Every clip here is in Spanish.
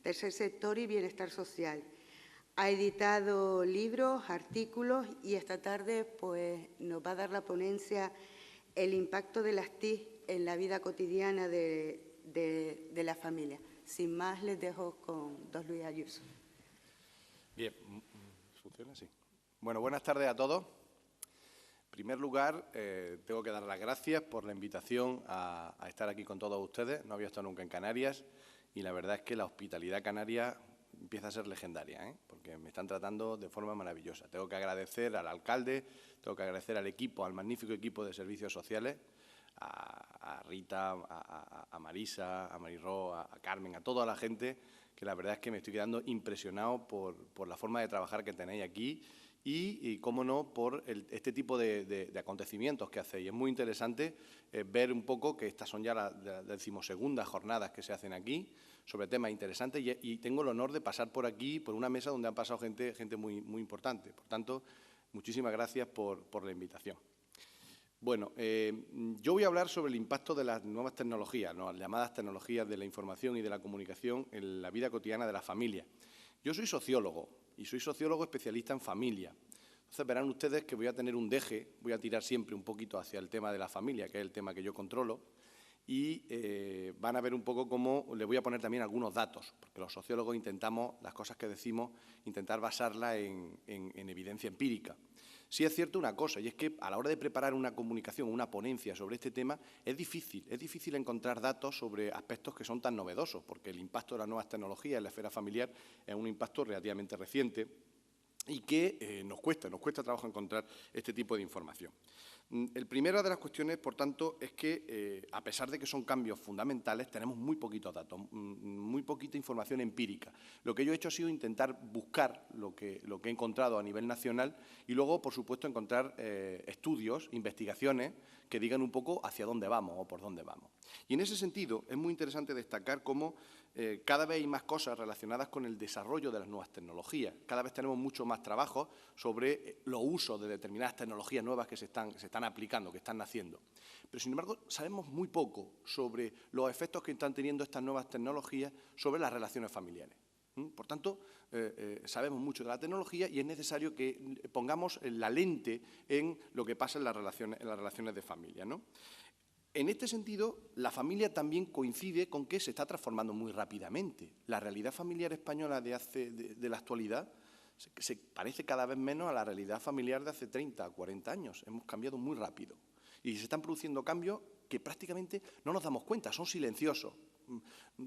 tercer sector y bienestar social. Ha editado libros, artículos y esta tarde pues, nos va a dar la ponencia el impacto de las TIC en la vida cotidiana de la familia. Sin más, les dejo con don Luis Ayuso. Bien, ¿funciona? Sí. Bueno, buenas tardes a todos. En primer lugar, tengo que dar las gracias por la invitación a estar aquí con todos ustedes. No había estado nunca en Canarias y la verdad es que la hospitalidad canaria empieza a ser legendaria, porque me están tratando de forma maravillosa. Tengo que agradecer al alcalde, tengo que agradecer al equipo, al magnífico equipo de servicios sociales, a Rita, a Marisa, a Mariró, a Carmen, a toda la gente, que la verdad es que me estoy quedando impresionado por la forma de trabajar que tenéis aquí y cómo no, por este tipo de acontecimientos que hacéis. Es muy interesante ver un poco que estas son ya las 12ª jornadas que se hacen aquí sobre temas interesantes y tengo el honor de pasar por aquí, por una mesa donde han pasado gente muy, muy importante. Por tanto, muchísimas gracias por la invitación. Bueno, yo voy a hablar sobre el impacto de las nuevas tecnologías, las llamadas tecnologías de la información y de la comunicación en la vida cotidiana de la familia. Yo soy sociólogo y soy sociólogo especialista en familia. Entonces verán ustedes que voy a tener un deje, voy a tirar siempre un poquito hacia el tema de la familia, que es el tema que yo controlo, y van a ver un poco cómo le voy a poner también algunos datos, porque los sociólogos intentamos, las cosas que decimos, intentar basarlas en evidencia empírica. Sí es cierto una cosa, y es que a la hora de preparar una comunicación, una ponencia sobre este tema, es difícil encontrar datos sobre aspectos que son tan novedosos, porque el impacto de las nuevas tecnologías en la esfera familiar es un impacto relativamente reciente y que nos cuesta trabajo encontrar este tipo de información. El primero de las cuestiones, por tanto, es que, a pesar de que son cambios fundamentales, tenemos muy poquitos datos, muy poquita información empírica. Lo que yo he hecho ha sido intentar buscar lo que he encontrado a nivel nacional y luego, por supuesto, encontrar estudios, investigaciones que digan un poco hacia dónde vamos o por dónde vamos. Y en ese sentido, es muy interesante destacar cómo cada vez hay más cosas relacionadas con el desarrollo de las nuevas tecnologías. Cada vez tenemos mucho más trabajo sobre los usos de determinadas tecnologías nuevas que se están aplicando, que están naciendo. Pero, sin embargo, sabemos muy poco sobre los efectos que están teniendo estas nuevas tecnologías sobre las relaciones familiares. Por tanto, sabemos mucho de la tecnología y es necesario que pongamos la lente en lo que pasa en las relaciones de familia, ¿no? En este sentido, la familia también coincide con que se está transformando muy rápidamente. La realidad familiar española de la actualidad se parece cada vez menos a la realidad familiar de hace 30 o 40 años. Hemos cambiado muy rápido y se están produciendo cambios que prácticamente no nos damos cuenta, son silenciosos.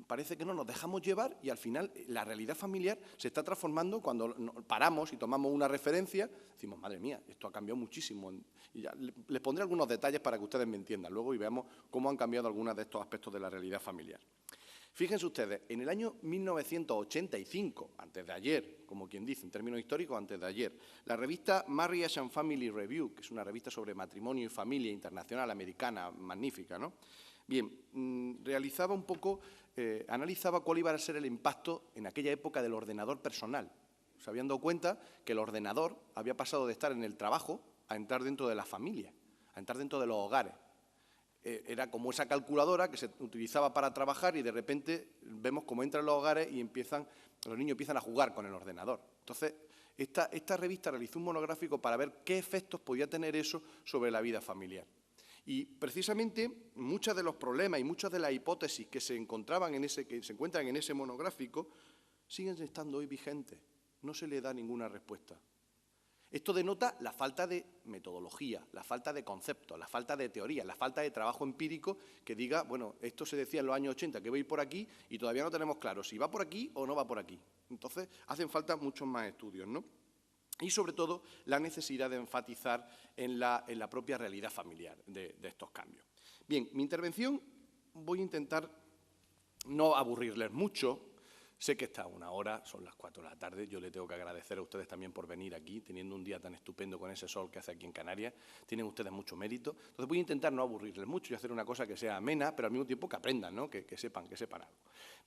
Parece que no nos dejamos llevar y al final la realidad familiar se está transformando cuando paramos y tomamos una referencia, decimos, madre mía, esto ha cambiado muchísimo. Y ya les pondré algunos detalles para que ustedes me entiendan luego y veamos cómo han cambiado algunos de estos aspectos de la realidad familiar. Fíjense ustedes, en el año 1985, antes de ayer, como quien dice, en términos históricos, antes de ayer, la revista Marriage and Family Review, que es una revista sobre matrimonio y familia internacional americana, magnífica, ¿no? Bien, realizaba un poco, analizaba cuál iba a ser el impacto en aquella época del ordenador personal. Se habían dado cuenta que el ordenador había pasado de estar en el trabajo a entrar dentro de la familia, a entrar dentro de los hogares. Era como esa calculadora que se utilizaba para trabajar y de repente vemos cómo entran los hogares y los niños empiezan a jugar con el ordenador. Entonces, esta revista realizó un monográfico para ver qué efectos podía tener eso sobre la vida familiar. Y precisamente muchos de los problemas y muchas de las hipótesis que se encuentran en ese monográfico siguen estando hoy vigentes. No se le da ninguna respuesta. Esto denota la falta de metodología, la falta de conceptos, la falta de teoría, la falta de trabajo empírico que diga, bueno, esto se decía en los años 80 que va a ir por aquí y todavía no tenemos claro si va por aquí o no va por aquí. Entonces, hacen falta muchos más estudios, ¿no? Y, sobre todo, la necesidad de enfatizar en la propia realidad familiar de estos cambios. Bien, mi intervención voy a intentar no aburrirles mucho. Sé que está una hora, son las 4 de la tarde, yo le tengo que agradecer a ustedes también por venir aquí, teniendo un día tan estupendo con ese sol que hace aquí en Canarias, tienen ustedes mucho mérito. Entonces voy a intentar no aburrirles mucho y hacer una cosa que sea amena, pero al mismo tiempo que aprendan, ¿no? que sepan algo.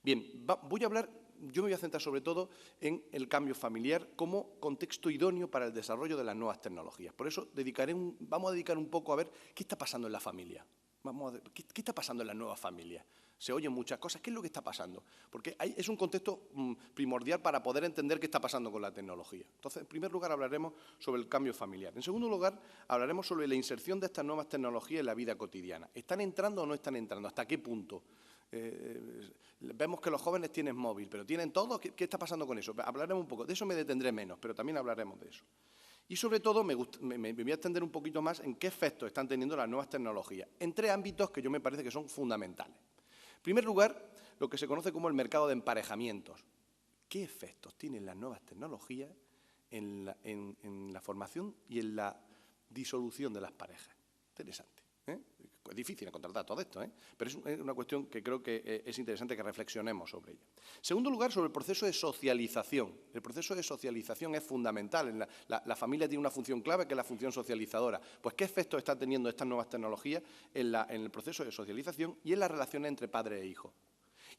Bien, voy a hablar, yo me voy a centrar sobre todo en el cambio familiar como contexto idóneo para el desarrollo de las nuevas tecnologías. Por eso vamos a dedicar un poco a ver qué está pasando en la familia. ¿Qué está pasando en las nuevas familias? Se oyen muchas cosas. ¿Qué es lo que está pasando? Porque es un contexto primordial para poder entender qué está pasando con la tecnología. Entonces, en primer lugar, hablaremos sobre el cambio familiar. En segundo lugar, hablaremos sobre la inserción de estas nuevas tecnologías en la vida cotidiana. ¿Están entrando o no están entrando? ¿Hasta qué punto? Vemos que los jóvenes tienen móvil, pero ¿tienen todo? ¿Qué está pasando con eso? Hablaremos un poco. De eso me detendré menos, pero también hablaremos de eso. Y, sobre todo, me voy a extender un poquito más en qué efectos están teniendo las nuevas tecnologías, en 3 ámbitos que yo me parece que son fundamentales. En primer lugar, lo que se conoce como el mercado de emparejamientos. ¿Qué efectos tienen las nuevas tecnologías en la formación y en la disolución de las parejas? Interesante, ¿eh? Es difícil encontrar datos de esto, pero es una cuestión que creo que es interesante que reflexionemos sobre ella. En segundo lugar, sobre el proceso de socialización. El proceso de socialización es fundamental. La familia tiene una función clave, que es la función socializadora. Pues, ¿qué efectos están teniendo estas nuevas tecnologías en el proceso de socialización y en las relaciones entre padre e hijo?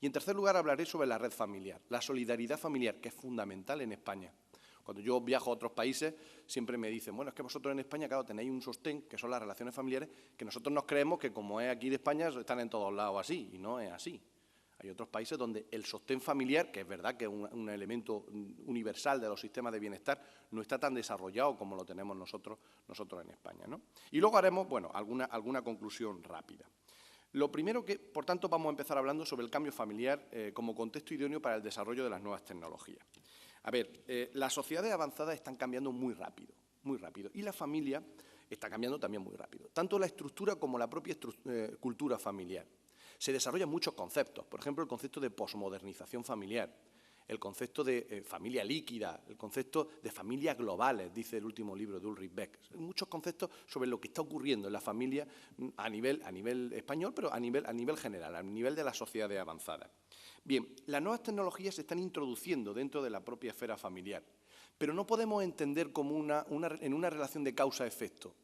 Y, en tercer lugar, hablaré sobre la red familiar, la solidaridad familiar, que es fundamental en España. Cuando yo viajo a otros países, siempre me dicen, bueno, es que vosotros en España, claro, tenéis un sostén, que son las relaciones familiares, que nosotros nos creemos que, como es aquí de España, están en todos lados así, y no es así. Hay otros países donde el sostén familiar, que es verdad que es un elemento universal de los sistemas de bienestar, no está tan desarrollado como lo tenemos nosotros en España, ¿no? Y luego haremos, bueno, alguna conclusión rápida. Lo primero que, por tanto, vamos a empezar hablando sobre el cambio familiar como contexto idóneo para el desarrollo de las nuevas tecnologías. A ver, las sociedades avanzadas están cambiando muy rápido, y la familia está cambiando también muy rápido, tanto la estructura como la propia cultura familiar. Se desarrollan muchos conceptos, por ejemplo, el concepto de posmodernización familiar, el concepto de familia líquida, el concepto de familias globales, dice el último libro de Ulrich Beck. Muchos conceptos sobre lo que está ocurriendo en la familia a nivel español, pero a nivel general, a nivel de las sociedades avanzadas. Bien, las nuevas tecnologías se están introduciendo dentro de la propia esfera familiar, pero no podemos entender como en una relación de causa-efecto.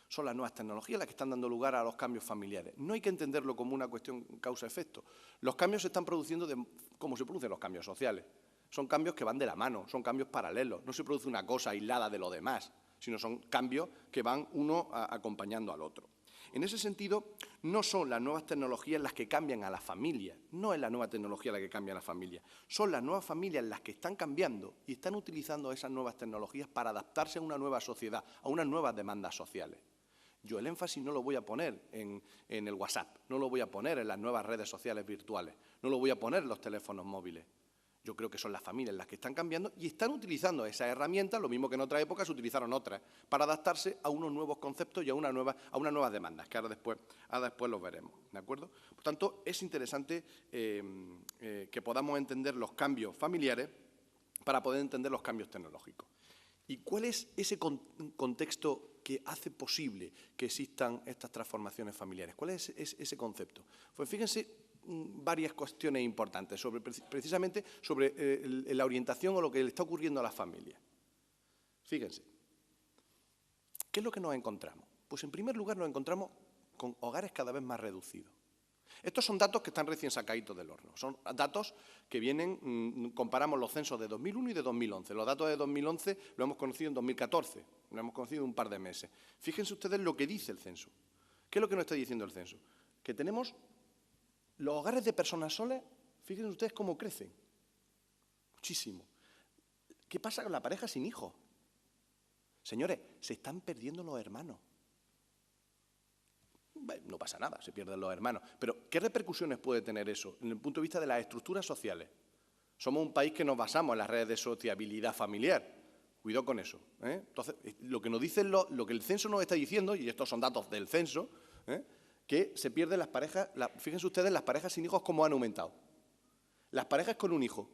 Son las nuevas tecnologías las que están dando lugar a los cambios familiares. No hay que entenderlo como una cuestión causa-efecto. Los cambios se están produciendo como se producen los cambios sociales. Son cambios que van de la mano, son cambios paralelos. No se produce una cosa aislada de lo demás, sino son cambios que van uno acompañando al otro. En ese sentido, no son las nuevas tecnologías las que cambian a la familia, no es la nueva tecnología la que cambia a la familia, son las nuevas familias las que están cambiando y están utilizando esas nuevas tecnologías para adaptarse a una nueva sociedad, a unas nuevas demandas sociales. Yo el énfasis no lo voy a poner en el WhatsApp, no lo voy a poner en las nuevas redes sociales virtuales, no lo voy a poner en los teléfonos móviles. Yo creo que son las familias las que están cambiando y están utilizando esas herramientas, lo mismo que en otra época se utilizaron otras, para adaptarse a unos nuevos conceptos y a unas nuevas demandas, que ahora después los veremos, ¿de acuerdo? Por tanto, es interesante que podamos entender los cambios familiares para poder entender los cambios tecnológicos. ¿Y cuál es ese contexto que hace posible que existan estas transformaciones familiares? ¿Cuál es ese concepto? Pues fíjense varias cuestiones importantes, precisamente sobre la orientación o lo que le está ocurriendo a las familias. Fíjense, ¿qué es lo que nos encontramos? Pues en primer lugar nos encontramos con hogares cada vez más reducidos. Estos son datos que están recién sacaditos del horno. Son datos que vienen, comparamos los censos de 2001 y de 2011. Los datos de 2011 lo hemos conocido en 2014, lo hemos conocido en un par de meses. Fíjense ustedes lo que dice el censo. ¿Qué es lo que nos está diciendo el censo? Que tenemos los hogares de personas solas, fíjense ustedes cómo crecen. Muchísimo. ¿Qué pasa con la pareja sin hijos? Señores, se están perdiendo los hermanos. No pasa nada, se pierden los hermanos. Pero, ¿qué repercusiones puede tener eso desde el punto de vista de las estructuras sociales? Somos un país que nos basamos en las redes de sociabilidad familiar. Cuidado con eso, ¿eh? Entonces, lo que nos dicen, lo que el censo nos está diciendo, y estos son datos del censo, que se pierden las parejas, fíjense ustedes las parejas sin hijos cómo han aumentado. Las parejas con un hijo,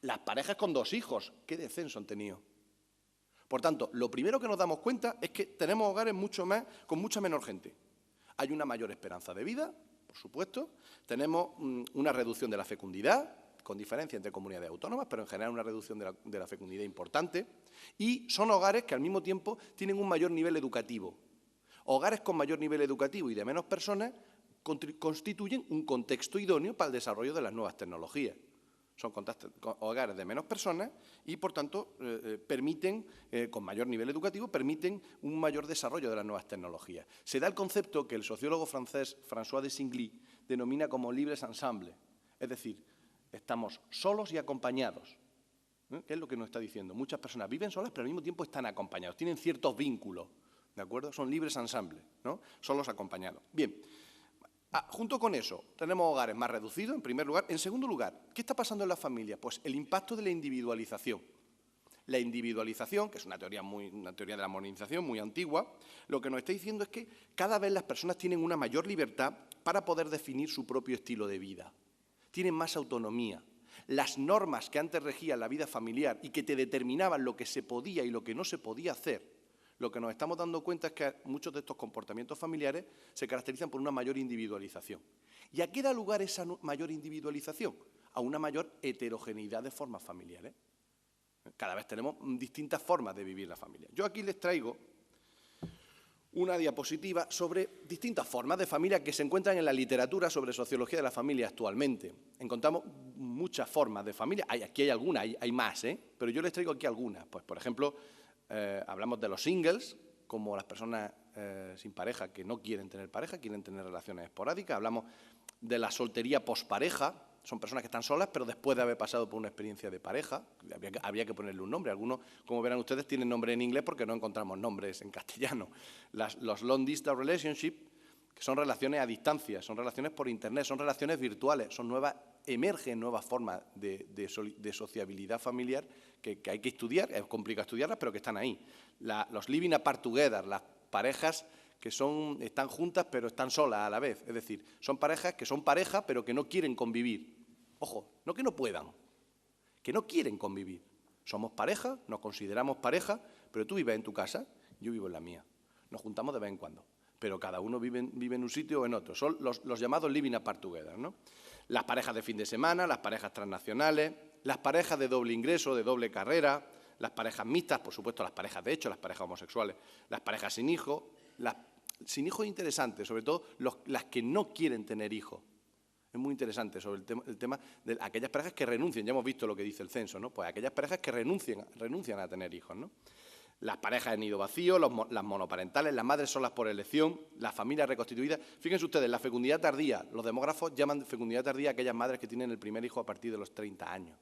las parejas con 2 hijos, ¿qué descenso han tenido? Por tanto, lo primero que nos damos cuenta es que tenemos hogares con mucha menor gente. Hay una mayor esperanza de vida, por supuesto, tenemos una reducción de la fecundidad, con diferencia entre comunidades autónomas, pero en general una reducción de la fecundidad importante, y son hogares que al mismo tiempo tienen un mayor nivel educativo. Hogares con mayor nivel educativo y de menos personas constituyen un contexto idóneo para el desarrollo de las nuevas tecnologías. Son hogares de menos personas y, por tanto, permiten, con mayor nivel educativo, permiten un mayor desarrollo de las nuevas tecnologías. Se da el concepto que el sociólogo francés François de Singly denomina como libres ensemble, es decir, estamos solos y acompañados. ¿Qué es lo que nos está diciendo? Muchas personas viven solas, pero al mismo tiempo están acompañados, tienen ciertos vínculos, ¿de acuerdo? Son libres ensemble, ¿no? Solos acompañados. Bien. Junto con eso, tenemos hogares más reducidos, en primer lugar. En segundo lugar, ¿qué está pasando en las familias? Pues el impacto de la individualización. La individualización, que es una teoría de la modernización muy antigua, lo que nos está diciendo es que cada vez las personas tienen una mayor libertad para poder definir su propio estilo de vida. Tienen más autonomía. Las normas que antes regían la vida familiar y que te determinaban lo que se podía y lo que no se podía hacer, lo que nos estamos dando cuenta es que muchos de estos comportamientos familiares se caracterizan por una mayor individualización. ¿Y a qué da lugar esa mayor individualización? A una mayor heterogeneidad de formas familiares. Cada vez tenemos distintas formas de vivir la familia. Yo aquí les traigo una diapositiva sobre distintas formas de familia que se encuentran en la literatura sobre sociología de la familia actualmente. Encontramos muchas formas de familia. Aquí hay algunas, hay más, pero yo les traigo aquí algunas. Pues, por ejemplo, hablamos de los singles, como las personas sin pareja que no quieren tener pareja, quieren tener relaciones esporádicas. Hablamos de la soltería pospareja, son personas que están solas, pero después de haber pasado por una experiencia de pareja. Habría que ponerle un nombre. Algunos, como verán ustedes, tienen nombre en inglés porque no encontramos nombres en castellano. Los long distance relationships, que son relaciones a distancia, son relaciones por Internet, son relaciones virtuales, emergen nuevas formas de sociabilidad familiar que hay que estudiar, es complicado estudiarlas, pero que están ahí. Los living apart together, las parejas que están juntas pero están solas a la vez, es decir, son parejas que son pareja pero que no quieren convivir. Ojo, no que no puedan, que no quieren convivir. Somos pareja, nos consideramos pareja, pero tú vives en tu casa, yo vivo en la mía. Nos juntamos de vez en cuando, pero cada uno vive en un sitio o en otro. Son los llamados living apart together, ¿no? Las parejas de fin de semana, las parejas transnacionales, las parejas de doble ingreso, de doble carrera, las parejas mixtas, por supuesto las parejas de hecho, las parejas homosexuales, las parejas sin hijos. Sin hijos es interesante, sobre todo las que no quieren tener hijos. Es muy interesante sobre el tema de aquellas parejas que renuncian. Ya hemos visto lo que dice el censo, ¿no? Pues aquellas parejas que renuncian a tener hijos, ¿no? Las parejas en nido vacío, las monoparentales, las madres solas por elección, las familias reconstituidas. Fíjense ustedes, la fecundidad tardía. Los demógrafos llaman fecundidad tardía a aquellas madres que tienen el primer hijo a partir de los 30 años.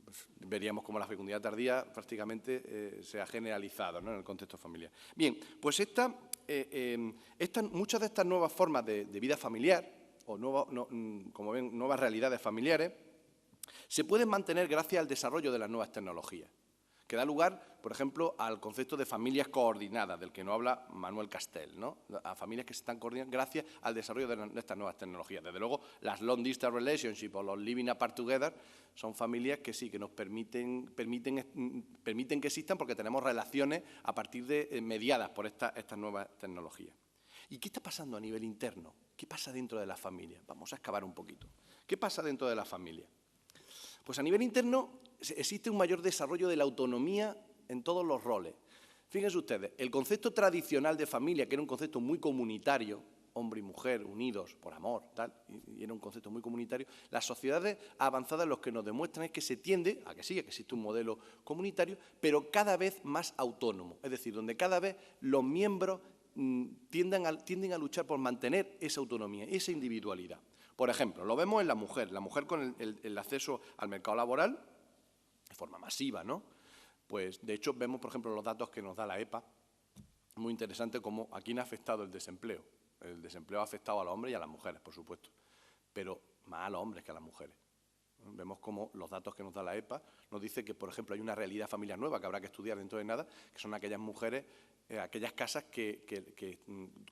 Pues veríamos cómo la fecundidad tardía prácticamente se ha generalizado, ¿no?, en el contexto familiar. Bien, pues muchas de estas nuevas formas de vida familiar, o como ven, nuevas realidades familiares, se pueden mantener gracias al desarrollo de las nuevas tecnologías, que da lugar, por ejemplo, al concepto de familias coordinadas, del que nos habla Manuel Castell, ¿no? A familias que se están coordinando gracias al desarrollo de estas nuevas tecnologías. Desde luego, las long distance relationships o los living apart together son familias que sí, que nos permiten que existan porque tenemos relaciones a partir de mediadas por estas nuevas tecnologías. ¿Y qué está pasando a nivel interno? ¿Qué pasa dentro de la familia? Vamos a excavar un poquito. ¿Qué pasa dentro de la familia? Pues a nivel interno existe un mayor desarrollo de la autonomía en todos los roles. Fíjense ustedes, el concepto tradicional de familia, que era un concepto muy comunitario, hombre y mujer unidos por amor, tal, y era un concepto muy comunitario, las sociedades avanzadas lo que nos demuestran es que se tiende a que sí, que existe un modelo comunitario, pero cada vez más autónomo, es decir, donde cada vez los miembros tienden a luchar por mantener esa autonomía, esa individualidad. Por ejemplo, lo vemos en la mujer con el acceso al mercado laboral de forma masiva, ¿no? Pues, de hecho, vemos, por ejemplo, los datos que nos da la EPA, muy interesante cómo a quién ha afectado el desempleo. El desempleo ha afectado a los hombres y a las mujeres, por supuesto, pero más a los hombres que a las mujeres. Vemos cómo los datos que nos da la EPA nos dice que, por ejemplo, hay una realidad familiar nueva que habrá que estudiar dentro de nada, que son aquellas mujeres, aquellas casas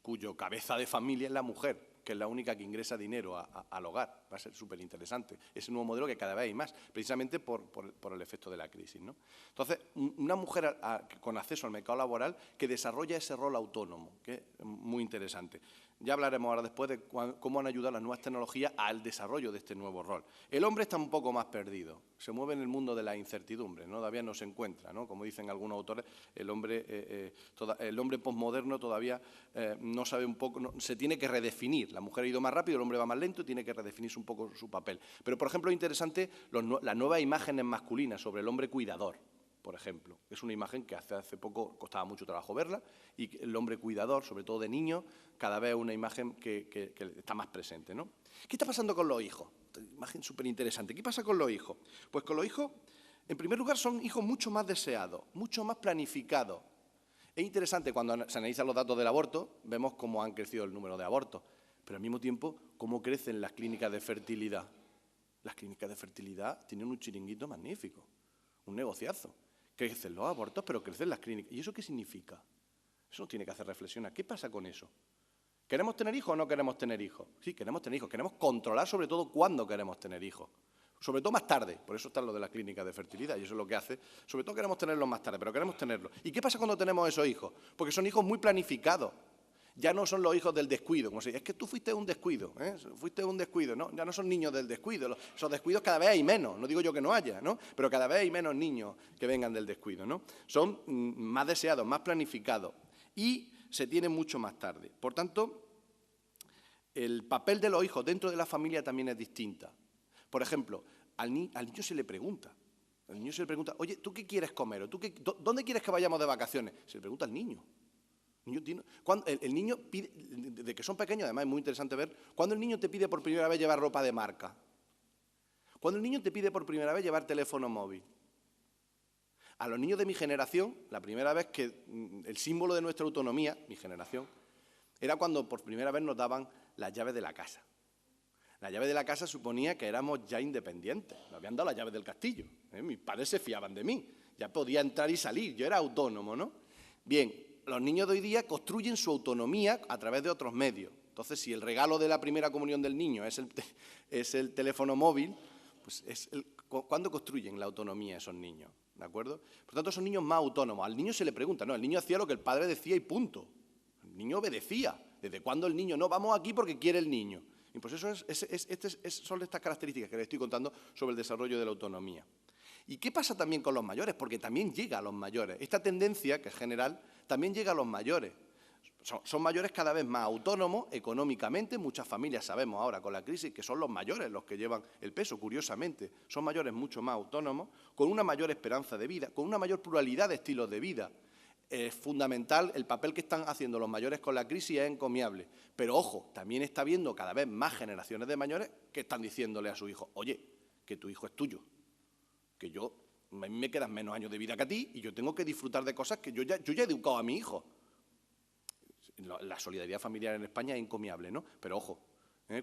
cuyo cabeza de familia es la mujer, que es la única que ingresa dinero al hogar. Va a ser súper interesante. Es un nuevo modelo que cada vez hay más, precisamente por el efecto de la crisis, ¿no? Entonces, una mujer con acceso al mercado laboral que desarrolla ese rol autónomo, que es muy interesante. Ya hablaremos ahora después de cómo han ayudado las nuevas tecnologías al desarrollo de este nuevo rol. El hombre está un poco más perdido, se mueve en el mundo de la incertidumbre, ¿no? Todavía no se encuentra, ¿no? Como dicen algunos autores, el hombre posmoderno todavía no sabe un poco, no, se tiene que redefinir. La mujer ha ido más rápido, el hombre va más lento y tiene que redefinirse un poco su papel. Pero, por ejemplo, es interesante las nuevas imágenes masculinas sobre el hombre cuidador. Por ejemplo, es una imagen que hace poco costaba mucho trabajo verla y el hombre cuidador, sobre todo de niños, cada vez es una imagen que está más presente, ¿no? ¿Qué está pasando con los hijos? Imagen súper interesante. ¿Qué pasa con los hijos? Pues con los hijos, en primer lugar, son hijos mucho más deseados, mucho más planificados. Es interesante, cuando se analizan los datos del aborto, vemos cómo han crecido el número de abortos, pero al mismo tiempo, cómo crecen las clínicas de fertilidad. Las clínicas de fertilidad tienen un chiringuito magnífico, un negociazo. Crecen los abortos, pero crecen las clínicas. ¿Y eso qué significa? Eso nos tiene que hacer reflexionar. ¿Qué pasa con eso? ¿Queremos tener hijos o no queremos tener hijos? Sí, queremos tener hijos. Queremos controlar sobre todo cuándo queremos tener hijos. Sobre todo más tarde. Por eso está lo de las clínicas de fertilidad y eso es lo que hace. Sobre todo queremos tenerlos más tarde, pero queremos tenerlos. ¿Y qué pasa cuando tenemos esos hijos? Porque son hijos muy planificados. Ya no son los hijos del descuido, como si es que tú fuiste un descuido, fuiste un descuido, ¿no? Ya no son niños del descuido, esos descuidos cada vez hay menos, no digo yo que no haya, ¿no? Pero cada vez hay menos niños que vengan del descuido, ¿no? Son más deseados, más planificados y se tienen mucho más tarde. Por tanto, el papel de los hijos dentro de la familia también es distinta. Por ejemplo, al niño se le pregunta, oye, ¿tú qué quieres comer? ¿Dónde quieres que vayamos de vacaciones? Se le pregunta al niño. El niño pide, desde que son pequeños, además es muy interesante ver, cuando el niño te pide por primera vez llevar ropa de marca, cuando el niño te pide por primera vez llevar teléfono móvil. A los niños de mi generación, la primera vez que el símbolo de nuestra autonomía, mi generación, era cuando por primera vez nos daban las llaves de la casa. La llave de la casa suponía que éramos ya independientes, nos habían dado las llaves del castillo, mis padres se fiaban de mí, ya podía entrar y salir, yo era autónomo, ¿no? Bien. Los niños de hoy día construyen su autonomía a través de otros medios. Entonces, si el regalo de la primera comunión del niño es el teléfono móvil, pues ¿cuándo construyen la autonomía esos niños? ¿De acuerdo? Por tanto, son niños más autónomos. Al niño se le pregunta, no, el niño hacía lo que el padre decía y punto. El niño obedecía. ¿Desde cuándo el niño? No, vamos aquí porque quiere el niño. Y pues eso son estas características que les estoy contando sobre el desarrollo de la autonomía. ¿Y qué pasa también con los mayores? Porque también llega a los mayores. Esta tendencia, que es general, también llega a los mayores. Son mayores cada vez más autónomos económicamente. Muchas familias sabemos ahora con la crisis que son los mayores los que llevan el peso, curiosamente. Son mayores mucho más autónomos, con una mayor esperanza de vida, con una mayor pluralidad de estilos de vida. Es fundamental, el papel que están haciendo los mayores con la crisis es encomiable. Pero, ojo, también está habiendo cada vez más generaciones de mayores que están diciéndole a su hijo, oye, que tu hijo es tuyo. Que a mí me quedan menos años de vida que a ti y yo tengo que disfrutar de cosas que yo ya he educado a mi hijo. La solidaridad familiar en España es encomiable, ¿no? Pero ojo,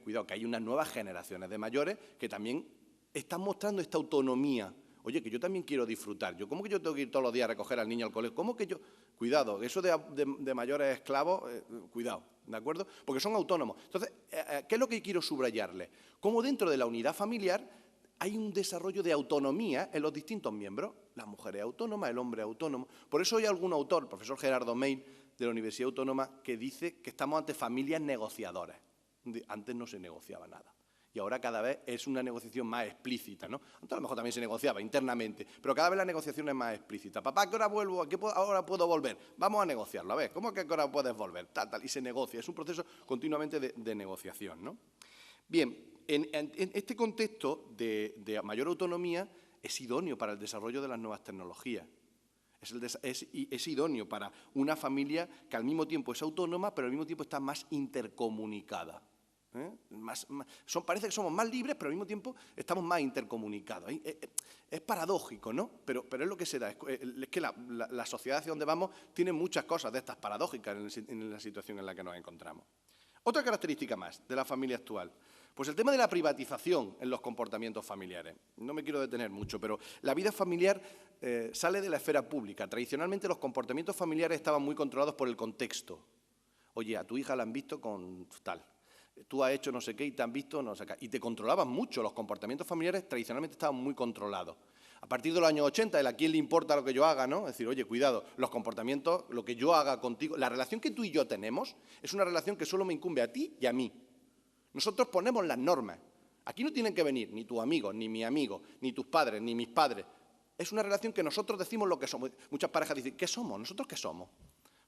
cuidado, que hay unas nuevas generaciones de mayores que también están mostrando esta autonomía. Oye, que yo también quiero disfrutar. ¿Cómo que yo tengo que ir todos los días a recoger al niño al colegio? ¿Cómo que yo...? Cuidado, eso de mayores esclavos, cuidado, ¿de acuerdo? Porque son autónomos. Entonces, ¿qué es lo que quiero subrayarles? Cómo dentro de la unidad familiar hay un desarrollo de autonomía en los distintos miembros. La mujer es autónoma, el hombre es autónomo. Por eso hay algún autor, el profesor Gerardo Meil, de la Universidad Autónoma, que dice que estamos ante familias negociadoras. Antes no se negociaba nada. Y ahora cada vez es una negociación más explícita, ¿no? Antes a lo mejor también se negociaba internamente, pero cada vez la negociación es más explícita. Papá, ¿a qué hora vuelvo? ¿A qué hora puedo volver? Vamos a negociarlo. A ver, ¿cómo que a qué hora puedes volver? Tal. Y se negocia. Es un proceso continuamente de negociación, ¿no? Bien. En este contexto de mayor autonomía es idóneo para el desarrollo de las nuevas tecnologías. Es idóneo para una familia que al mismo tiempo es autónoma, pero al mismo tiempo está más intercomunicada. Parece que somos más libres, pero al mismo tiempo estamos más intercomunicados. Es paradójico, ¿no? Pero es lo que se da. Es que la sociedad hacia donde vamos tiene muchas cosas de estas paradójicas en la situación en la que nos encontramos. Otra característica más de la familia actual. Pues el tema de la privatización en los comportamientos familiares. No me quiero detener mucho, pero la vida familiar sale de la esfera pública. Tradicionalmente los comportamientos familiares estaban muy controlados por el contexto. Oye, a tu hija la han visto con tal. Tú has hecho no sé qué y te han visto no sé qué. Y te controlaban mucho. Los comportamientos familiares tradicionalmente estaban muy controlados. A partir de los años 80, ¿a quién le importa lo que yo haga, no? Es decir, oye, cuidado, los comportamientos, lo que yo haga contigo, la relación que tú y yo tenemos es una relación que solo me incumbe a ti y a mí. Nosotros ponemos las normas. Aquí no tienen que venir ni tus amigos, ni mis amigos, ni tus padres, ni mis padres. Es una relación que nosotros decimos lo que somos. Muchas parejas dicen, ¿qué somos? ¿Nosotros qué somos?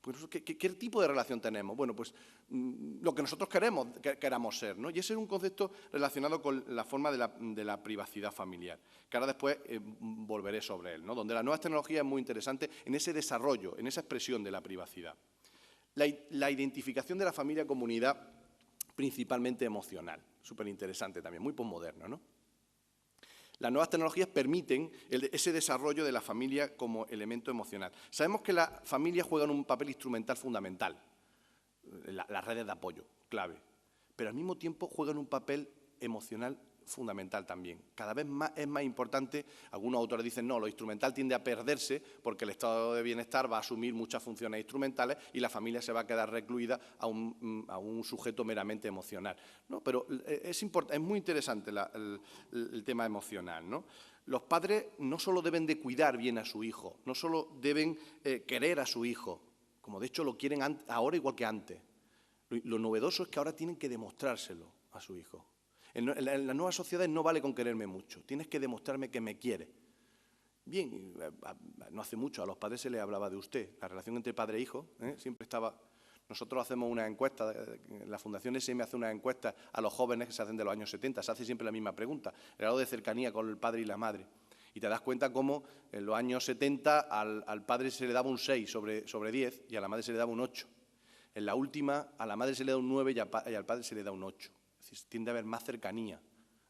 Pues, ¿qué tipo de relación tenemos? Bueno, pues lo que nosotros queramos ser, ¿no? Y ese es un concepto relacionado con la forma de la privacidad familiar, que ahora después volveré sobre él, ¿no? Donde las nuevas tecnologías es muy interesante en ese desarrollo, en esa expresión de la privacidad. La identificación de la familia-comunidad principalmente emocional, súper interesante también, muy posmoderno, ¿no? Las nuevas tecnologías permiten ese desarrollo de la familia como elemento emocional. Sabemos que las familias juegan un papel instrumental fundamental, las redes de apoyo, clave, pero al mismo tiempo juegan un papel emocional fundamental también. Cada vez más es más importante, algunos autores dicen no, lo instrumental tiende a perderse porque el estado de bienestar va a asumir muchas funciones instrumentales y la familia se va a quedar recluida a un sujeto meramente emocional, ¿no? Pero es muy interesante el tema emocional, ¿no? Los padres no solo deben de cuidar bien a su hijo, no solo deben querer a su hijo, como de hecho lo quieren ahora igual que antes. Lo novedoso es que ahora tienen que demostrárselo a su hijo. En las nuevas sociedades no vale con quererme mucho, tienes que demostrarme que me quieres. Bien, no hace mucho a los padres se les hablaba de usted, la relación entre padre e hijo, siempre estaba. Nosotros hacemos una encuesta, la Fundación SM hace una encuesta a los jóvenes que se hacen de los años 70, se hace siempre la misma pregunta, el grado de cercanía con el padre y la madre. Y te das cuenta cómo en los años 70 al padre se le daba un 6 sobre 10 y a la madre se le daba un 8. En la última, a la madre se le da un 9 y al padre se le da un 8. Es decir, tiende a haber más cercanía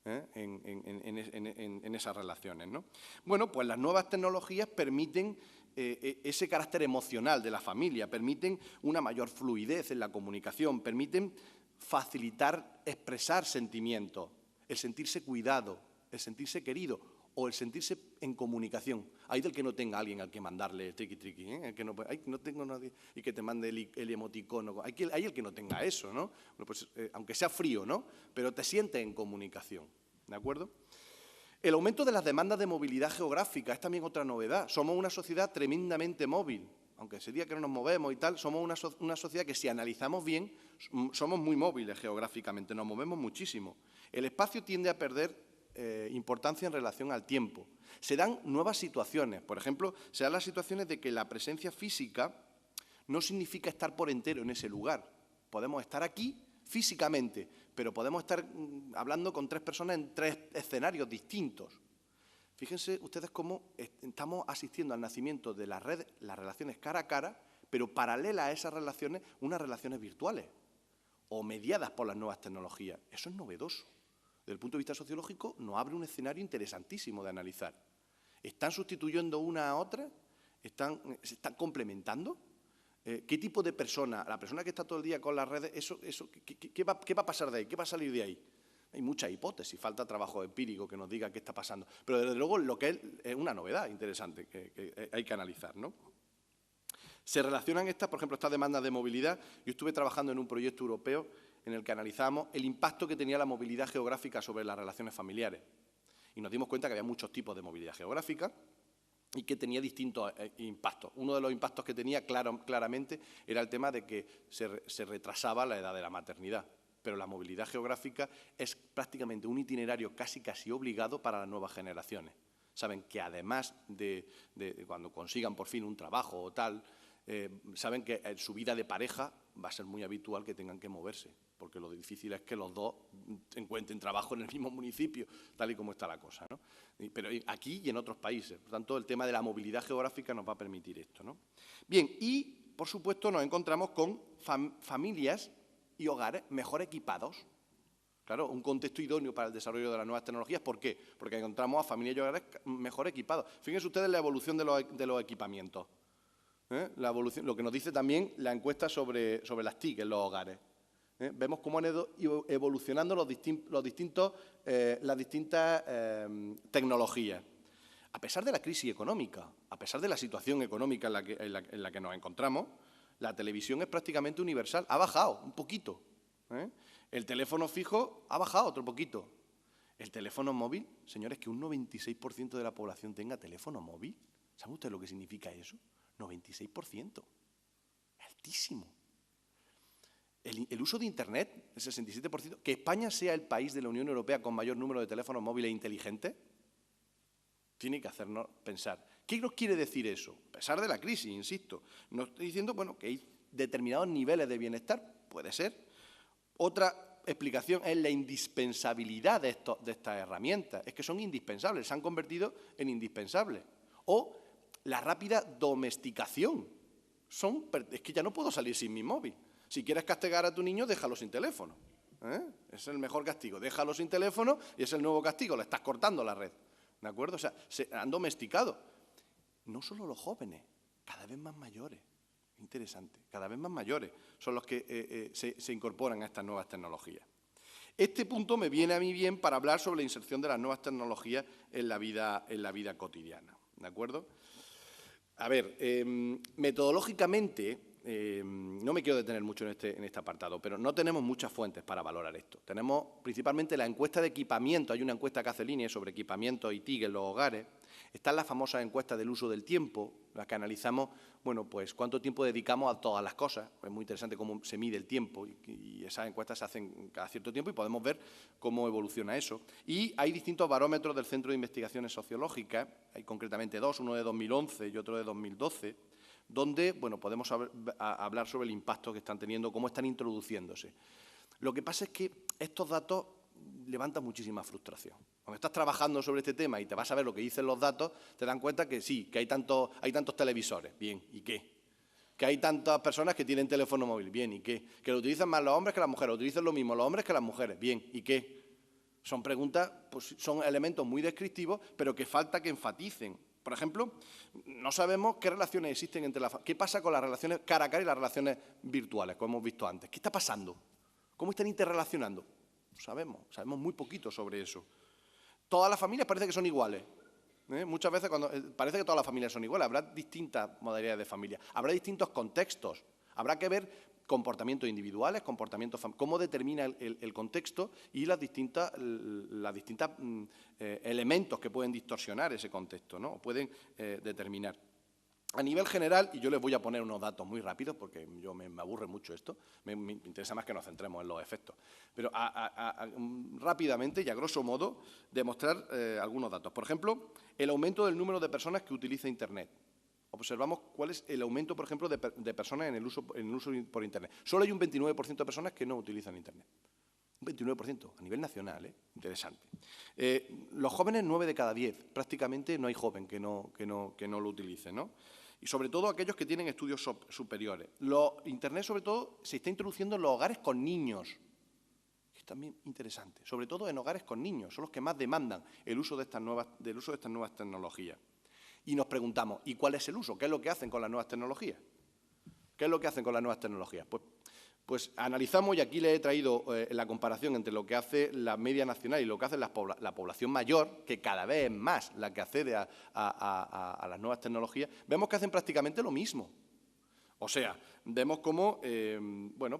en esas relaciones, ¿no? Bueno, pues las nuevas tecnologías permiten ese carácter emocional de la familia, permiten una mayor fluidez en la comunicación, permiten facilitar, expresar sentimientos, el sentirse cuidado, el sentirse querido o el sentirse en comunicación. Hay del que no tenga alguien al que mandarle triqui, el que no tengo nadie y que te mande el emoticono. Hay el que no tenga eso, ¿no? Bueno, pues, aunque sea frío, ¿no? Pero te sientes en comunicación, ¿de acuerdo? El aumento de las demandas de movilidad geográfica es también otra novedad. Somos una sociedad tremendamente móvil. Aunque se diga que no nos movemos y tal, somos una sociedad que si analizamos bien, somos muy móviles geográficamente, nos movemos muchísimo. El espacio tiende a perder importancia en relación al tiempo. Se dan nuevas situaciones. Por ejemplo, se dan las situaciones de que la presencia física no significa estar por entero en ese lugar. Podemos estar aquí físicamente, pero podemos estar hablando con 3 personas en 3 escenarios distintos. Fíjense ustedes cómo estamos asistiendo al nacimiento de las redes, las relaciones cara a cara, pero paralelas a esas relaciones, unas relaciones virtuales o mediadas por las nuevas tecnologías. Eso es novedoso. Desde el punto de vista sociológico, nos abre un escenario interesantísimo de analizar. ¿Están sustituyendo una a otra? ¿Se están complementando? ¿Qué tipo de persona? La persona que está todo el día con las redes, ¿qué va a pasar de ahí? ¿Qué va a salir de ahí? Hay muchas hipótesis, falta trabajo empírico que nos diga qué está pasando. Pero desde luego lo que es una novedad interesante que hay que analizar, ¿no? Se relacionan por ejemplo, estas demandas de movilidad. Yo estuve trabajando en un proyecto europeo en el que analizábamos el impacto que tenía la movilidad geográfica sobre las relaciones familiares. Y nos dimos cuenta que había muchos tipos de movilidad geográfica y que tenía distintos impactos. Uno de los impactos que tenía claramente era el tema de que se retrasaba la edad de la maternidad. Pero la movilidad geográfica es prácticamente un itinerario casi obligado para las nuevas generaciones. Saben que además de cuando consigan por fin un trabajo o tal, saben que en su vida de pareja va a ser muy habitual que tengan que moverse, porque lo difícil es que los dos encuentren trabajo en el mismo municipio, tal y como está la cosa, ¿no? Pero aquí y en otros países. Por tanto, el tema de la movilidad geográfica nos va a permitir esto, ¿no? Bien, y por supuesto nos encontramos con familias y hogares mejor equipados. Claro, un contexto idóneo para el desarrollo de las nuevas tecnologías. ¿Por qué? Porque encontramos a familias y hogares mejor equipados. Fíjense ustedes la evolución de los equipamientos. La evolución, lo que nos dice también la encuesta sobre las TIC en los hogares. Vemos cómo han ido evolucionando las distintas tecnologías. A pesar de la crisis económica, a pesar de la situación económica en la que nos encontramos, la televisión es prácticamente universal. Ha bajado un poquito. El teléfono fijo ha bajado otro poquito. El teléfono móvil, señores, que un 96% de la población tenga teléfono móvil. ¿Saben ustedes lo que significa eso? 96%. Altísimo. El uso de Internet, el 67%. Que España sea el país de la Unión Europea con mayor número de teléfonos móviles inteligentes, tiene que hacernos pensar. ¿Qué nos quiere decir eso? A pesar de la crisis, insisto. Nos estoy diciendo, bueno, que hay determinados niveles de bienestar, puede ser. Otra explicación es la indispensabilidad de estas herramientas. Es que son indispensables, se han convertido en indispensables. O la rápida domesticación. Es que ya no puedo salir sin mi móvil. Si quieres castigar a tu niño, déjalo sin teléfono. Es el mejor castigo. Déjalo sin teléfono y es el nuevo castigo. Le estás cortando la red. ¿De acuerdo? O sea, se han domesticado. No solo los jóvenes, cada vez más mayores. Interesante. Cada vez más mayores son los que se incorporan a estas nuevas tecnologías. Este punto me viene a mí bien para hablar sobre la inserción de las nuevas tecnologías en la vida cotidiana. ¿De acuerdo? A ver, metodológicamente, no me quiero detener mucho en este apartado, pero no tenemos muchas fuentes para valorar esto. Tenemos principalmente la encuesta de equipamiento, hay una encuesta que hace Línea sobre equipamiento y TIC en los hogares. Están las famosas encuestas del uso del tiempo, las que analizamos, bueno, pues cuánto tiempo dedicamos a todas las cosas. Es muy interesante cómo se mide el tiempo y esas encuestas se hacen cada cierto tiempo y podemos ver cómo evoluciona eso. Y hay distintos barómetros del Centro de Investigaciones Sociológicas, hay concretamente dos, uno de 2011 y otro de 2012, donde, bueno, podemos hablar sobre el impacto que están teniendo, cómo están introduciéndose. Lo que pasa es que estos datos levantan muchísima frustración. Cuando estás trabajando sobre este tema y te vas a ver lo que dicen los datos, te dan cuenta que sí, que hay tantos televisores. Bien, ¿y qué? Que hay tantas personas que tienen teléfono móvil. Bien, ¿y qué? Que lo utilizan más los hombres que las mujeres. Lo utilizan lo mismo los hombres que las mujeres. Bien, ¿y qué? Son preguntas, pues son elementos muy descriptivos, pero que falta que enfaticen. Por ejemplo, no sabemos qué relaciones existen entre qué pasa con las relaciones cara a cara y las relaciones virtuales, como hemos visto antes. ¿Qué está pasando? ¿Cómo están interrelacionando? Sabemos muy poquito sobre eso. Todas las familias parece que son iguales. Muchas veces parece que todas las familias son iguales. Habrá distintas modalidades de familia, habrá distintos contextos. Habrá que ver comportamientos individuales, cómo determina el contexto y las distintas elementos que pueden distorsionar ese contexto, ¿no? O pueden determinar. A nivel general, y yo les voy a poner unos datos muy rápidos porque me aburre mucho esto, me interesa más que nos centremos en los efectos, pero rápidamente y a grosso modo demostrar algunos datos. Por ejemplo, el aumento del número de personas que utiliza Internet. Observamos cuál es el aumento, por ejemplo, de personas en el uso por Internet. Solo hay un 29% de personas que no utilizan Internet. Un 29% a nivel nacional, interesante. Los jóvenes, 9 de cada 10. Prácticamente no hay joven que no lo utilice, ¿no? Y sobre todo aquellos que tienen estudios superiores. Internet, sobre todo, se está introduciendo en los hogares con niños. Es también interesante. Sobre todo en hogares con niños. Son los que más demandan el uso de estas nuevas tecnologías. Y nos preguntamos, ¿y cuál es el uso? ¿Qué es lo que hacen con las nuevas tecnologías? ¿Qué es lo que hacen con las nuevas tecnologías? Pues analizamos, y aquí les he traído la comparación entre lo que hace la media nacional y lo que hace la población mayor, que cada vez es más la que accede a las nuevas tecnologías, vemos que hacen prácticamente lo mismo. O sea, vemos cómo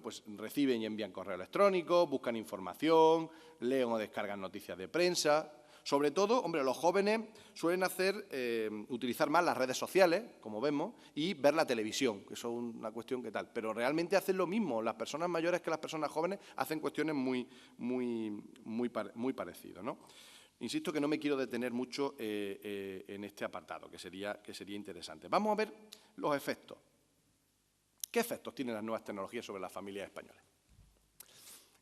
pues reciben y envían correo electrónico, buscan información, leen o descargan noticias de prensa. Sobre todo, hombre, los jóvenes suelen utilizar más las redes sociales, como vemos, y ver la televisión, que eso es una cuestión que tal. Pero realmente hacen lo mismo. Las personas mayores que las personas jóvenes hacen cuestiones muy parecidas, ¿no? Insisto que no me quiero detener mucho en este apartado, que sería interesante. Vamos a ver los efectos. ¿Qué efectos tienen las nuevas tecnologías sobre las familias españolas?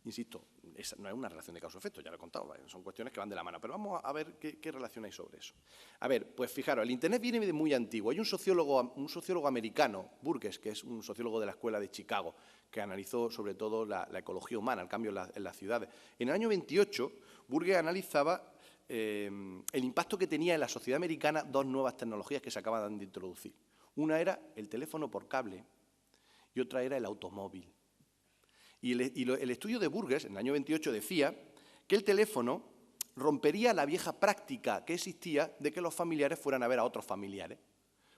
Insisto, esa no es una relación de causa-efecto, ya lo he contado, ¿vale? Son cuestiones que van de la mano, pero vamos a ver qué relación hay sobre eso. A ver, pues fijaros, el Internet viene de muy antiguo. Hay un sociólogo americano, Burgess, que es un sociólogo de la Escuela de Chicago, que analizó sobre todo la ecología humana, el cambio en las ciudades. En el año 28, Burgess analizaba el impacto que tenía en la sociedad americana dos nuevas tecnologías que se acaban de introducir. Una era el teléfono por cable y otra era el automóvil. Y el estudio de Burgess, en el año 28, decía que el teléfono rompería la vieja práctica que existía de que los familiares fueran a ver a otros familiares,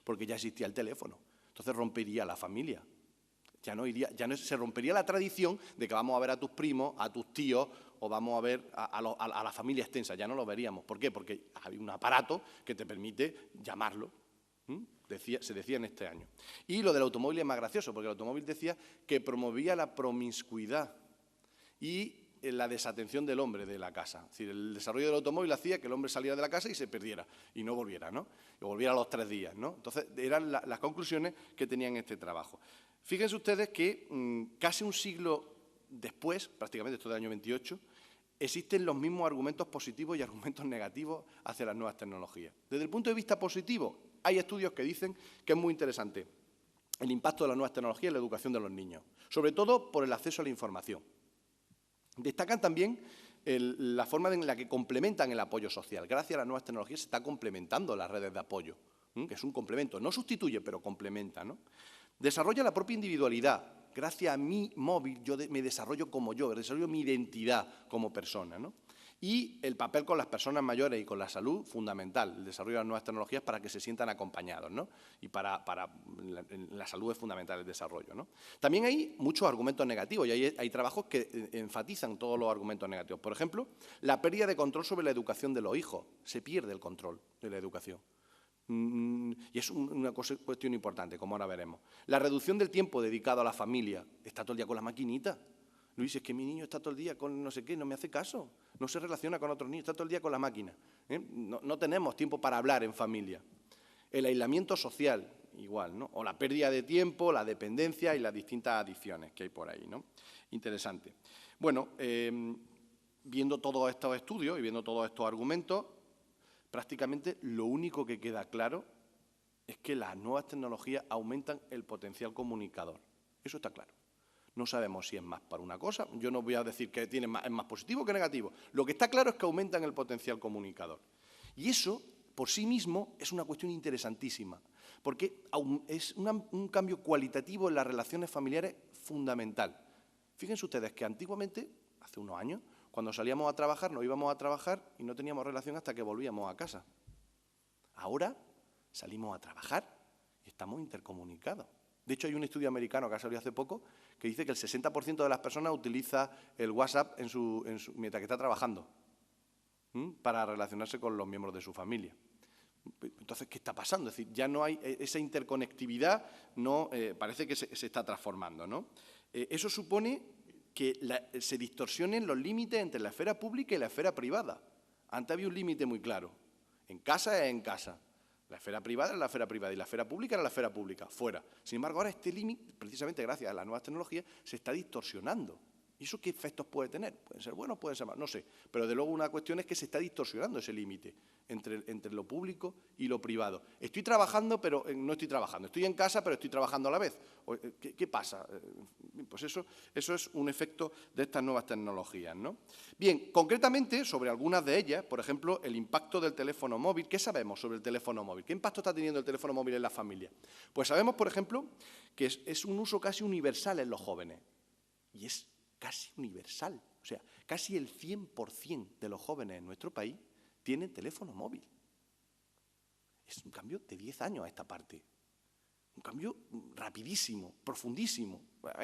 porque ya existía el teléfono. Entonces rompería la familia. Se rompería la tradición de que vamos a ver a tus primos, a tus tíos o vamos a ver a la familia extensa, ya no lo veríamos. ¿Por qué? Porque hay un aparato que te permite llamarlo. Se decía en este año. Y lo del automóvil es más gracioso, porque el automóvil decía que promovía la promiscuidad y la desatención del hombre de la casa. Es decir, el desarrollo del automóvil hacía que el hombre saliera de la casa y se perdiera, y no volviera, ¿no? Y volviera a los 3 días, ¿no? Entonces, eran las conclusiones que tenían este trabajo. Fíjense ustedes que casi un siglo después, prácticamente esto del año 28, existen los mismos argumentos positivos y argumentos negativos hacia las nuevas tecnologías. Desde el punto de vista positivo, hay estudios que dicen que es muy interesante el impacto de las nuevas tecnologías en la educación de los niños, sobre todo por el acceso a la información. Destacan también la forma en la que complementan el apoyo social. Gracias a las nuevas tecnologías se está complementando las redes de apoyo, que es un complemento. No sustituye, pero complementa, ¿no? Desarrolla la propia individualidad. Gracias a mi móvil yo me desarrollo como yo, desarrollo mi identidad como persona, ¿no? Y el papel con las personas mayores y con la salud, fundamental, el desarrollo de las nuevas tecnologías para que se sientan acompañados, ¿no? Y para la salud es fundamental el desarrollo, ¿no? También hay muchos argumentos negativos y hay trabajos que enfatizan todos los argumentos negativos. Por ejemplo, la pérdida de control sobre la educación de los hijos. Se pierde el control de la educación. Y es una cuestión importante, como ahora veremos. La reducción del tiempo dedicado a la familia. Está todo el día con la maquinita. Luis, es que mi niño está todo el día con no sé qué, no me hace caso, no se relaciona con otros niños, está todo el día con la máquina. No tenemos tiempo para hablar en familia. El aislamiento social, igual, ¿no? O la pérdida de tiempo, la dependencia y las distintas adicciones que hay por ahí, ¿no? Interesante. Bueno, viendo todos estos estudios y viendo todos estos argumentos, prácticamente lo único que queda claro es que las nuevas tecnologías aumentan el potencial comunicador. Eso está claro. No sabemos si es más para una cosa. Yo no voy a decir que es más positivo que negativo. Lo que está claro es que aumentan el potencial comunicador. Y eso, por sí mismo, es una cuestión interesantísima, porque es un cambio cualitativo en las relaciones familiares fundamental. Fíjense ustedes que antiguamente, hace unos años, cuando salíamos a trabajar, nos íbamos a trabajar y no teníamos relación hasta que volvíamos a casa. Ahora salimos a trabajar y estamos intercomunicados. De hecho, hay un estudio americano que ha salido hace poco que dice que el 60% de las personas utiliza el WhatsApp mientras que está trabajando para relacionarse con los miembros de su familia. Entonces, ¿qué está pasando? Es decir, ya no hay esa interconectividad, parece que se está transformando, ¿no? Eso supone que se distorsionen los límites entre la esfera pública y la esfera privada. Antes había un límite muy claro. En casa es en casa. La esfera privada era la esfera privada y la esfera pública era la esfera pública, fuera. Sin embargo, ahora este límite, precisamente gracias a las nuevas tecnologías, se está distorsionando. ¿Y eso qué efectos puede tener? Pueden ser buenos, pueden ser malos, no sé. Pero de luego una cuestión es que se está distorsionando ese límite entre lo público y lo privado. Estoy trabajando, pero no estoy trabajando. Estoy en casa, pero estoy trabajando a la vez. ¿Qué pasa? Pues eso es un efecto de estas nuevas tecnologías, ¿no? Bien, concretamente, sobre algunas de ellas, por ejemplo, el impacto del teléfono móvil. ¿Qué sabemos sobre el teléfono móvil? ¿Qué impacto está teniendo el teléfono móvil en la familia? Pues sabemos, por ejemplo, que es un uso casi universal en los jóvenes. Y es casi universal. O sea, casi el 100% de los jóvenes en nuestro país tienen teléfono móvil. Es un cambio de 10 años a esta parte. Un cambio rapidísimo, profundísimo.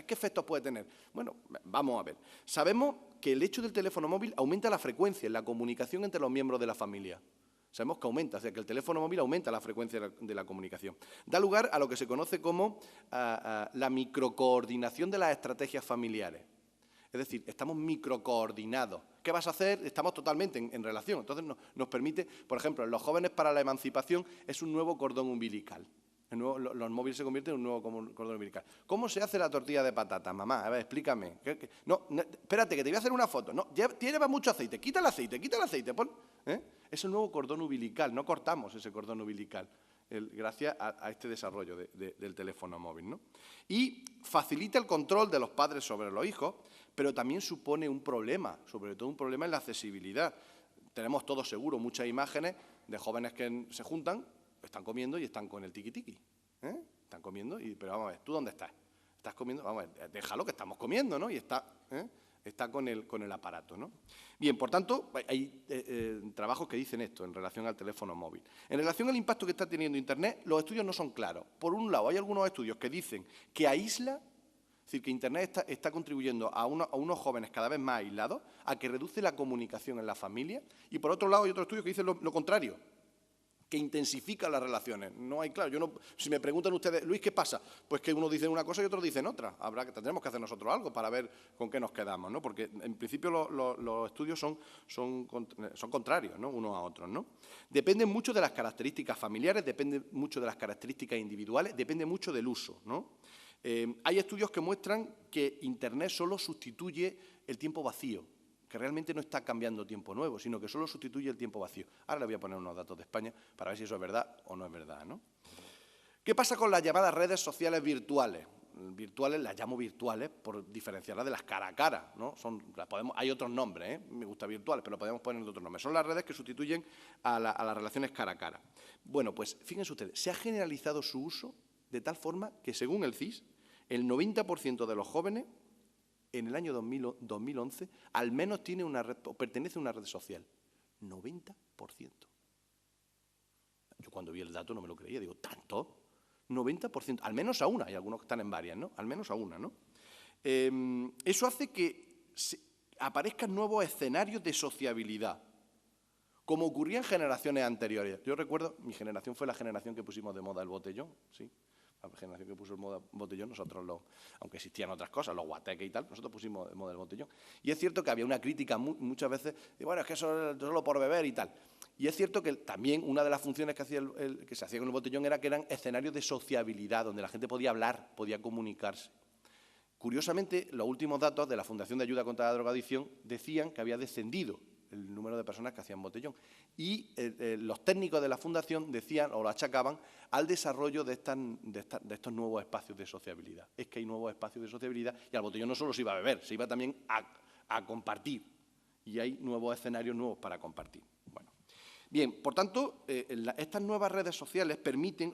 ¿Qué efectos puede tener? Bueno, vamos a ver. Sabemos que el hecho del teléfono móvil aumenta la frecuencia en la comunicación entre los miembros de la familia. Sabemos que aumenta, o sea, que el teléfono móvil aumenta la frecuencia de la comunicación. Da lugar a lo que se conoce como la microcoordinación de las estrategias familiares. Es decir, estamos microcoordinados. ¿Qué vas a hacer? Estamos totalmente en relación. Entonces nos permite, por ejemplo, en los jóvenes para la emancipación es un nuevo cordón umbilical. Los móviles se convierten en un nuevo cordón umbilical. ¿Cómo se hace la tortilla de patata, mamá? A ver, explícame. No, espérate, que te voy a hacer una foto. No, lleva mucho aceite. Quita el aceite. Pon. Es el nuevo cordón umbilical. No cortamos ese cordón umbilical gracias a este desarrollo del teléfono móvil, ¿no? Y facilita el control de los padres sobre los hijos, pero también supone un problema, sobre todo un problema en la accesibilidad. Tenemos todos seguro muchas imágenes de jóvenes que se juntan, están comiendo y están con el tiqui-tiqui. Están comiendo, pero vamos a ver, ¿tú dónde estás? Estás comiendo, vamos a ver, déjalo que estamos comiendo, ¿no? Y está con el aparato, ¿no? Bien, por tanto, hay trabajos que dicen esto en relación al teléfono móvil. En relación al impacto que está teniendo Internet, los estudios no son claros. Por un lado, hay algunos estudios que dicen que aísla decir, que Internet está contribuyendo a unos jóvenes cada vez más aislados, a que reduce la comunicación en la familia. Y, por otro lado, hay otro estudio que dice lo contrario, que intensifica las relaciones. No hay, claro, si me preguntan ustedes, Luis, ¿qué pasa? Pues que unos dicen una cosa y otros dicen otra. Tendremos que hacer nosotros algo para ver con qué nos quedamos, ¿no? Porque, en principio, los estudios son contrarios, ¿no?, unos a otros, ¿no? Dependen mucho de las características familiares, depende mucho de las características individuales, depende mucho del uso, ¿no? Hay estudios que muestran que Internet solo sustituye el tiempo vacío, que realmente no está cambiando tiempo nuevo, sino que solo sustituye el tiempo vacío. Ahora le voy a poner unos datos de España para ver si eso es verdad o no es verdad, ¿no? ¿Qué pasa con las llamadas redes sociales virtuales? Virtuales, las llamo virtuales por diferenciarlas de las cara a cara, ¿no? Hay otros nombres, me gusta virtuales, pero podemos poner otros nombres. Son las redes que sustituyen a las relaciones cara a cara. Bueno, pues fíjense ustedes, se ha generalizado su uso de tal forma que, según el CIS, el 90% de los jóvenes en el año 2011 al menos tiene una red, o pertenece a una red social. 90%. Yo cuando vi el dato no me lo creía, digo, ¿tanto? 90%, al menos a una, hay algunos que están en varias, ¿no? Al menos a una, ¿no? Eso hace que aparezcan nuevos escenarios de sociabilidad, como ocurría en generaciones anteriores. Yo recuerdo, mi generación fue la generación que pusimos de moda el botellón, ¿sí? La generación que puso el moda botellón, nosotros, aunque existían otras cosas, los guateques y tal, nosotros pusimos de moda el botellón. Y es cierto que había una crítica muchas veces, de, bueno, es que eso es solo por beber y tal. Y es cierto que también una de las funciones que se hacía con el botellón era que eran escenarios de sociabilidad, donde la gente podía hablar, podía comunicarse. Curiosamente, los últimos datos de la Fundación de Ayuda contra la Drogadicción decían que había descendido el número de personas que hacían botellón. Y los técnicos de la Fundación decían, o lo achacaban, al desarrollo de estos nuevos espacios de sociabilidad. Es que hay nuevos espacios de sociabilidad y al botellón no solo se iba a beber, se iba también a compartir. Y hay nuevos escenarios nuevos para compartir. Bueno. Bien, por tanto, estas nuevas redes sociales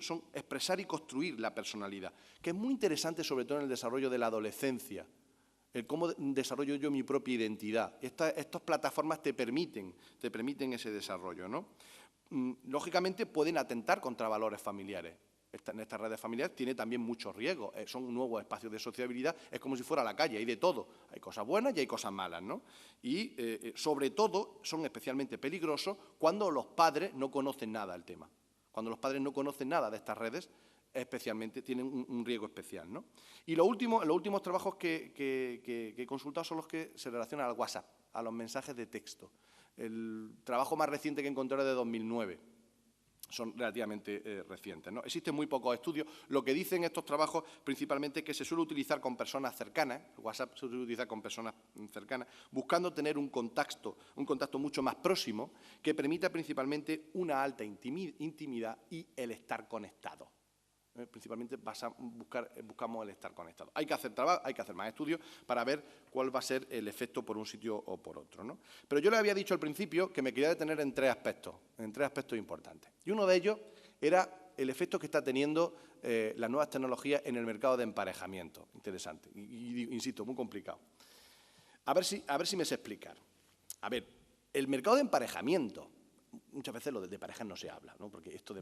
son expresar y construir la personalidad, que es muy interesante, sobre todo en el desarrollo de la adolescencia. El cómo desarrollo yo mi propia identidad. Estas plataformas te permiten ese desarrollo, ¿no? Lógicamente pueden atentar contra valores familiares. En estas redes familiares tiene también muchos riesgos. Son nuevos espacios de sociabilidad. Es como si fuera la calle, hay de todo. Hay cosas buenas y hay cosas malas, ¿no? Y, sobre todo, son especialmente peligrosos cuando los padres no conocen nada del tema. Cuando los padres no conocen nada de estas redes, especialmente tienen un riesgo especial, ¿no? Y los últimos trabajos que he consultado son los que se relacionan al WhatsApp, a los mensajes de texto. El trabajo más reciente que encontré es de 2009. Son relativamente recientes, ¿no? Existen muy pocos estudios. Lo que dicen estos trabajos principalmente es que se suele utilizar con personas cercanas, WhatsApp se suele utilizar con personas cercanas, buscando tener un contacto mucho más próximo que permita principalmente una alta intimidad y el estar conectado. Principalmente buscamos el estar conectado. Hay que hacer trabajo, hay que hacer más estudios para ver cuál va a ser el efecto por un sitio o por otro, ¿no? Pero yo les había dicho al principio que me quería detener en tres aspectos importantes. Y uno de ellos era el efecto que está teniendo las nuevas tecnologías en el mercado de emparejamiento. Interesante. Y insisto, muy complicado. A ver si me sé explicar. A ver, el mercado de emparejamiento. Muchas veces lo de parejas no se habla, ¿no? Porque esto de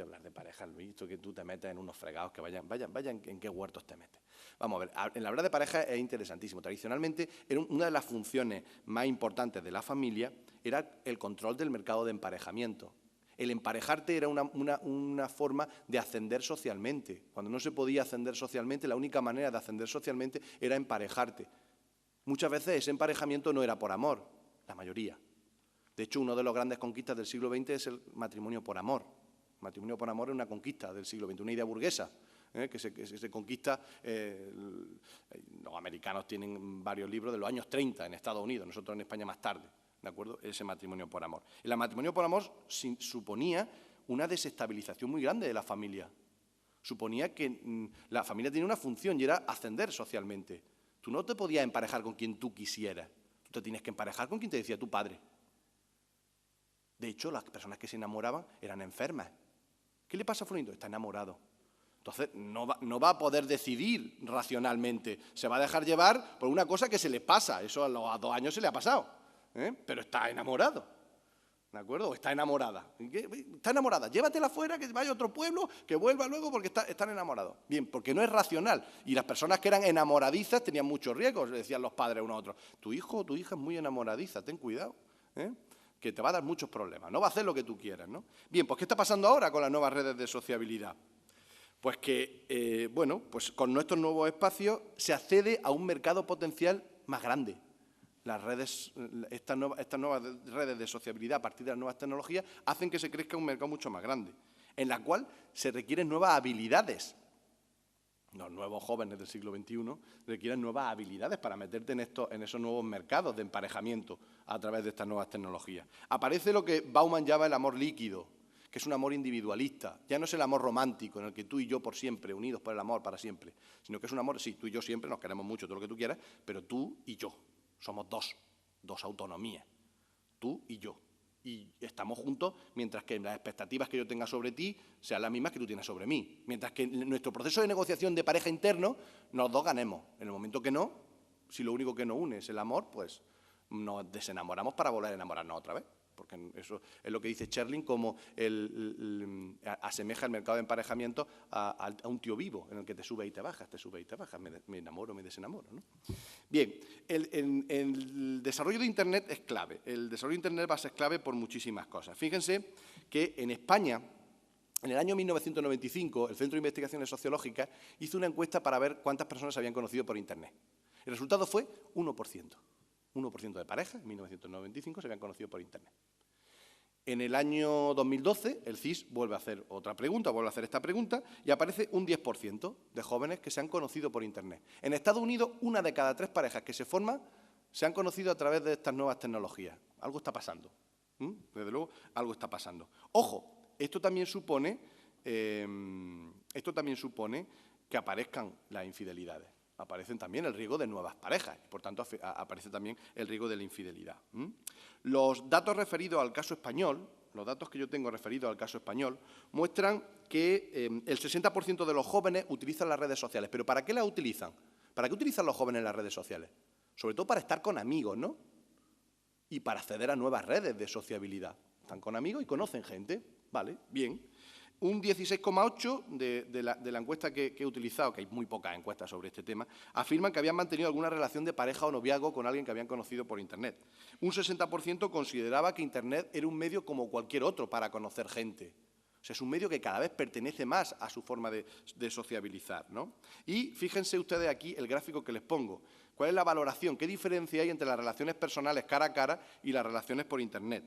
hablar de parejas, Luis, esto que tú te metes en unos fregados que vayan en qué huertos te metes. Vamos a ver, el hablar de parejas es interesantísimo. Tradicionalmente, una de las funciones más importantes de la familia era el control del mercado de emparejamiento. El emparejarte era una forma de ascender socialmente. Cuando no se podía ascender socialmente, la única manera de ascender socialmente era emparejarte. Muchas veces ese emparejamiento no era por amor, la mayoría. De hecho, una de las grandes conquistas del siglo XX es el matrimonio por amor. El matrimonio por amor es una conquista del siglo XX, una idea burguesa, que se conquista. Los americanos tienen varios libros de los años 30 en Estados Unidos, nosotros en España más tarde, ¿de acuerdo? Ese matrimonio por amor. El matrimonio por amor suponía una desestabilización muy grande de la familia. Suponía que la familia tenía una función y era ascender socialmente. Tú no te podías emparejar con quien tú quisieras. Tú te tienes que emparejar con quien te decía tu padre. De hecho, las personas que se enamoraban eran enfermas. ¿Qué le pasa a Fulanito? Está enamorado. Entonces, no va a poder decidir racionalmente. Se va a dejar llevar por una cosa que se le pasa. Eso a los 2 años se le ha pasado. Pero está enamorado. ¿de acuerdo? O está enamorada. Está enamorada, llévatela fuera, que vaya a otro pueblo, que vuelva luego porque están enamorados. Bien, porque no es racional. Y las personas que eran enamoradizas tenían muchos riesgos, decían los padres uno a otro. Tu hijo o tu hija es muy enamoradiza, ten cuidado, que te va a dar muchos problemas, no va a hacer lo que tú quieras, ¿no? Bien, pues ¿qué está pasando ahora con las nuevas redes de sociabilidad? Pues que, pues con nuestros nuevos espacios se accede a un mercado potencial más grande. Las redes, estas nuevas redes de sociabilidad a partir de las nuevas tecnologías hacen que se crezca un mercado mucho más grande, en la cual se requieren nuevas habilidades. Los nuevos jóvenes del siglo XXI requieren nuevas habilidades para meterte en esos nuevos mercados de emparejamiento a través de estas nuevas tecnologías. Aparece lo que Bauman llama el amor líquido, que es un amor individualista. Ya no es el amor romántico, en el que tú y yo por siempre, unidos por el amor para siempre, sino que es un amor, sí, tú y yo siempre nos queremos mucho, todo lo que tú quieras, pero tú y yo. Somos dos autonomías, tú y yo. Y estamos juntos mientras que las expectativas que yo tenga sobre ti sean las mismas que tú tienes sobre mí. Mientras que en nuestro proceso de negociación de pareja interno, los dos ganemos. En el momento que no, si lo único que nos une es el amor, pues nos desenamoramos para volver a enamorarnos otra vez. Porque eso es lo que dice Scherling, como asemeja el mercado de emparejamiento a un tío vivo, en el que te sube y te bajas, me enamoro, me desenamoro, ¿no? Bien, el desarrollo de Internet es clave. El desarrollo de Internet va a ser clave por muchísimas cosas. Fíjense que en España, en el año 1995, el Centro de Investigaciones Sociológicas hizo una encuesta para ver cuántas personas se habían conocido por Internet. El resultado fue 1%. 1% de parejas, en 1995, se habían conocido por Internet. En el año 2012, el CIS vuelve a hacer esta pregunta, y aparece un 10% de jóvenes que se han conocido por Internet. En Estados Unidos, 1 de cada 3 parejas que se forman se han conocido a través de estas nuevas tecnologías. Algo está pasando. Desde luego, algo está pasando. Ojo, esto también supone que aparezcan las infidelidades. Aparecen también el riesgo de nuevas parejas y, por tanto, aparece también el riesgo de la infidelidad. Los datos referidos al caso español, los datos que yo tengo referidos al caso español, muestran que el 60% de los jóvenes utilizan las redes sociales. ¿Pero para qué las utilizan? ¿Para qué utilizan los jóvenes las redes sociales? Sobre todo para estar con amigos, ¿no? Y para acceder a nuevas redes de sociabilidad. Están con amigos y conocen gente. Vale, bien. Un 16,8% de la encuesta que he utilizado, que hay muy pocas encuestas sobre este tema, afirman que habían mantenido alguna relación de pareja o noviazgo con alguien que habían conocido por Internet. Un 60% consideraba que Internet era un medio como cualquier otro para conocer gente. O sea, es un medio que cada vez pertenece más a su forma de sociabilizar, ¿no? Y fíjense ustedes aquí el gráfico que les pongo. ¿Cuál es la valoración? ¿Qué diferencia hay entre las relaciones personales cara a cara y las relaciones por Internet?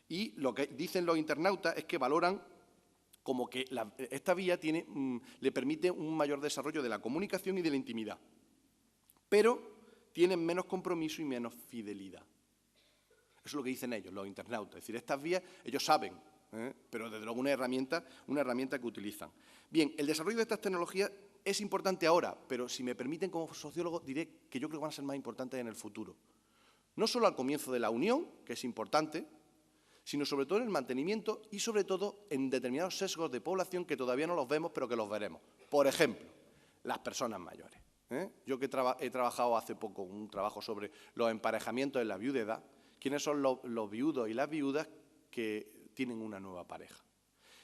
Y lo que dicen los internautas es que valoran como que esta vía le permite un mayor desarrollo de la comunicación y de la intimidad, pero tienen menos compromiso y menos fidelidad. Eso es lo que dicen ellos, los internautas. Es decir, estas vías ellos saben, pero desde luego una herramienta que utilizan. Bien, el desarrollo de estas tecnologías es importante ahora, pero si me permiten como sociólogo diré que yo creo que van a ser más importantes en el futuro. No solo al comienzo de la unión, que es importante, sino sobre todo en el mantenimiento y sobre todo en determinados sesgos de población que todavía no los vemos, pero que los veremos. Por ejemplo, las personas mayores. Yo que he trabajado hace poco un trabajo sobre los emparejamientos en la viudedad, ¿quiénes son los viudos y las viudas que tienen una nueva pareja?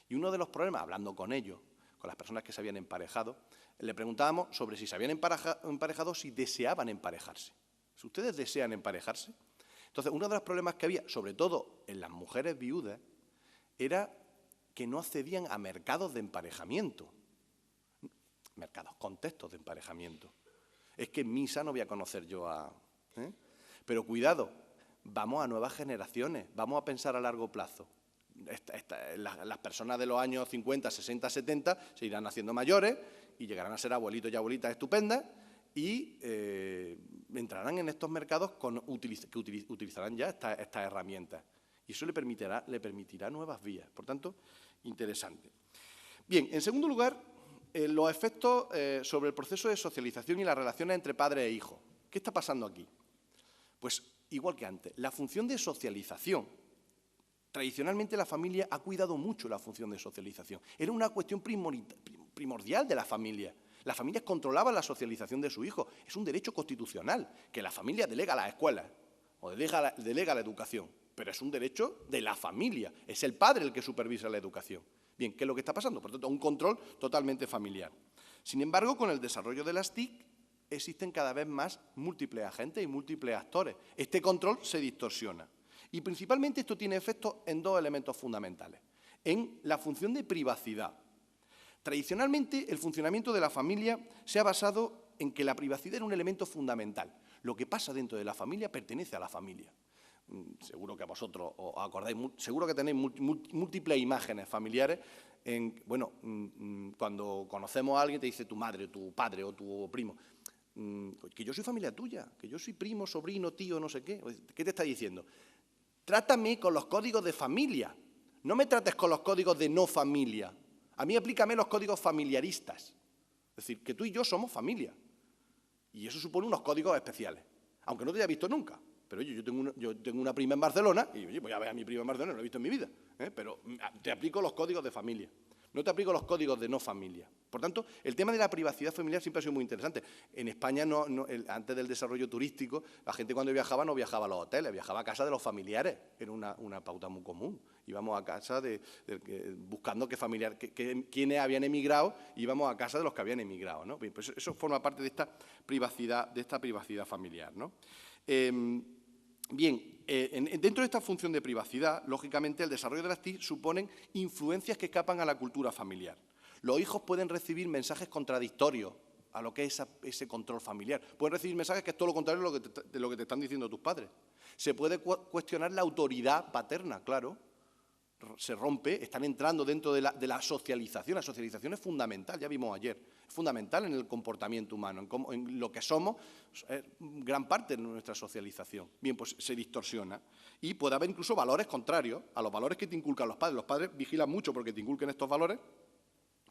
Y uno de los problemas, hablando con ellos, con las personas que se habían emparejado, le preguntábamos sobre si se habían emparejado, si deseaban emparejarse. Si ustedes desean emparejarse. Entonces, uno de los problemas que había, sobre todo en las mujeres viudas, era que no accedían a mercados de emparejamiento. Contextos de emparejamiento. Es que en misa no voy a conocer yo a... Pero cuidado, vamos a nuevas generaciones, vamos a pensar a largo plazo. Las personas de los años 50, 60, 70 se irán haciendo mayores y llegarán a ser abuelitos y abuelitas estupendas y entrarán en estos mercados que utilizarán ya estas herramientas. Y eso le permitirá nuevas vías. Por tanto, interesante. Bien, en segundo lugar, los efectos sobre el proceso de socialización y las relaciones entre padre e hijo. ¿Qué está pasando aquí? Pues, igual que antes, la función de socialización. Tradicionalmente la familia ha cuidado mucho la función de socialización. Era una cuestión primordial de la familia. Las familias controlaban la socialización de su hijo. Es un derecho constitucional que la familia delega a las escuelas o delega a la educación. pero es un derecho de la familia. Es el padre el que supervisa la educación. Bien, ¿qué es lo que está pasando? Por tanto, un control totalmente familiar. Sin embargo, con el desarrollo de las TIC existen cada vez más múltiples agentes y múltiples actores. Este control se distorsiona. Y principalmente esto tiene efectos en dos elementos fundamentales. En la función de privacidad. Tradicionalmente, el funcionamiento de la familia se ha basado en que la privacidad era un elemento fundamental. Lo que pasa dentro de la familia pertenece a la familia. Seguro que vosotros os acordáis, seguro que tenéis múltiples imágenes familiares. Cuando conocemos a alguien te dice tu madre, tu padre o tu primo, que yo soy familia tuya, que yo soy primo, sobrino, tío, no sé qué. ¿Qué te está diciendo? Trátame con los códigos de familia, no me trates con los códigos de no familia. A mí aplícame los códigos familiaristas. Es decir, que tú y yo somos familia. Y eso supone unos códigos especiales, aunque no te haya visto nunca. Pero oye, yo tengo una prima en Barcelona y oye, voy a ver a mi prima en Barcelona, no lo he visto en mi vida, pero te aplico los códigos de familia, no te aplico los códigos de no familia. Por tanto, el tema de la privacidad familiar siempre ha sido muy interesante. En España, antes del desarrollo turístico, la gente cuando viajaba no viajaba a los hoteles, viajaba a casa de los familiares. Era una pauta muy común. Íbamos a casa buscando quiénes habían emigrado, íbamos a casa de los que habían emigrado, ¿no? Bien, pues eso forma parte de esta privacidad familiar, ¿no? Dentro de esta función de privacidad, lógicamente, el desarrollo de las TIC suponen influencias que escapan a la cultura familiar. Los hijos pueden recibir mensajes contradictorios a lo que es ese control familiar. Pueden recibir mensajes que es todo lo contrario de lo que te están diciendo tus padres. Se puede cuestionar la autoridad paterna, claro. Se rompe, están entrando dentro de la socialización. La socialización es fundamental, ya vimos ayer, es fundamental en el comportamiento humano, en lo que somos, gran parte de nuestra socialización. Bien, pues se distorsiona y puede haber incluso valores contrarios a los valores que te inculcan los padres. Los padres vigilan mucho porque te inculquen estos valores,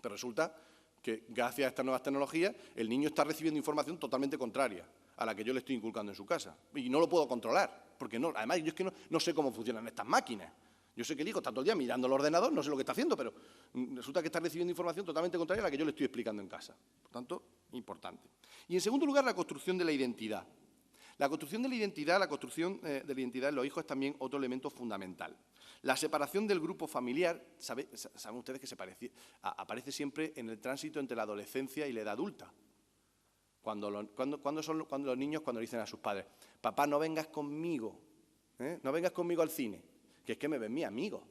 pero resulta que gracias a estas nuevas tecnologías el niño está recibiendo información totalmente contraria a la que yo le estoy inculcando en su casa. Y no lo puedo controlar, porque además yo es que no sé cómo funcionan estas máquinas. Yo sé que el hijo está todo el día mirando el ordenador, no sé lo que está haciendo, pero resulta que está recibiendo información totalmente contraria a la que yo le estoy explicando en casa. Por tanto, importante. Y en segundo lugar, la construcción de la identidad. La construcción de la identidad en los hijos es también otro elemento fundamental. La separación del grupo familiar, saben ustedes que aparece siempre en el tránsito entre la adolescencia y la edad adulta. Cuando los niños dicen a sus padres, papá, no vengas conmigo, no vengas conmigo al cine, que es que me ven mis amigos.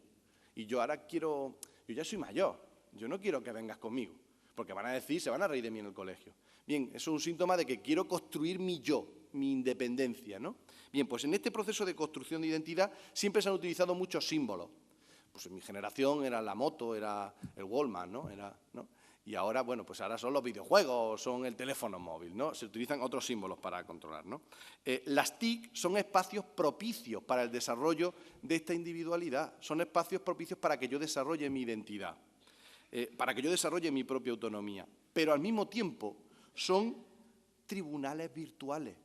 Y yo ahora yo ya soy mayor, yo no quiero que vengas conmigo, porque se van a reír de mí en el colegio. Bien, eso es un síntoma de que quiero construir mi yo, mi independencia, ¿no? Bien, pues en este proceso de construcción de identidad siempre se han utilizado muchos símbolos. Pues en mi generación era la moto, era el Walkman, ¿no? Y ahora, bueno, pues ahora son los videojuegos, son el teléfono móvil, ¿no? Se utilizan otros símbolos para controlar, ¿no? Las TIC son espacios propicios para el desarrollo de esta individualidad, son espacios propicios para que yo desarrolle mi identidad, para que yo desarrolle mi propia autonomía, pero al mismo tiempo son tribunales virtuales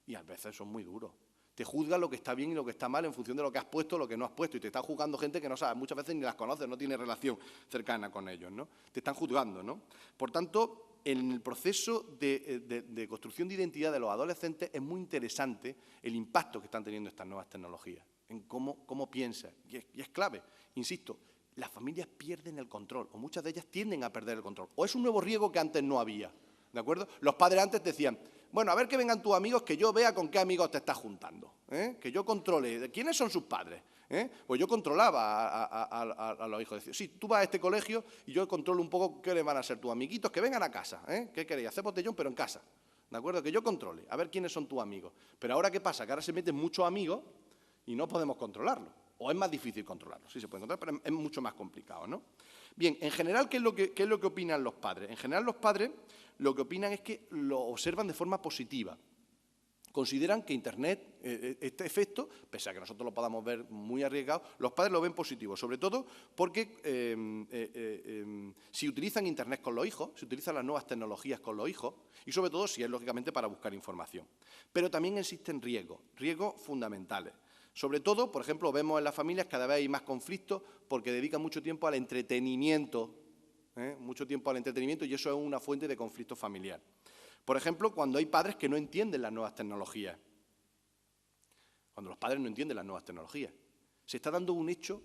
y a veces son muy duros. Te juzgan lo que está bien y lo que está mal en función de lo que has puesto o lo que no has puesto. Y te está juzgando gente que no sabes, muchas veces ni las conoces, no tienes relación cercana con ellos, ¿no? Te están juzgando, ¿no? Por tanto, en el proceso de construcción de identidad de los adolescentes es muy interesante el impacto que están teniendo estas nuevas tecnologías, en cómo piensan. Y es clave, insisto, las familias pierden el control, o muchas de ellas tienden a perder el control. O es un nuevo riesgo que antes no había, ¿de acuerdo? Los padres antes decían, bueno, a ver que vengan tus amigos, que yo vea con qué amigos te estás juntando, que yo controle. ¿Quiénes son sus padres? Pues yo controlaba a los hijos. Decía, sí, tú vas a este colegio y yo controlo un poco qué les van a ser tus amiguitos, que vengan a casa. ¿Qué queréis? Hacer botellón, pero en casa. ¿De acuerdo? Que yo controle, a ver quiénes son tus amigos. Pero ahora, ¿qué pasa? Que ahora se meten muchos amigos y no podemos controlarlo. O es más difícil controlarlo. Sí se puede controlar, pero es mucho más complicado, ¿no? Bien, en general, ¿qué es lo que opinan los padres? En general, los padres lo que opinan es que lo observan de forma positiva. Consideran que Internet, este efecto, pese a que nosotros lo podamos ver muy arriesgado, los padres lo ven positivo, sobre todo porque si utilizan Internet con los hijos, si utilizan las nuevas tecnologías con los hijos, y sobre todo si es lógicamente para buscar información. Pero también existen riesgos fundamentales. Sobre todo, por ejemplo, vemos en las familias cada vez hay más conflictos porque dedican mucho tiempo al entretenimiento, y eso es una fuente de conflicto familiar. Por ejemplo, cuando hay padres que no entienden las nuevas tecnologías. Cuando los padres no entienden las nuevas tecnologías. Se está dando un hecho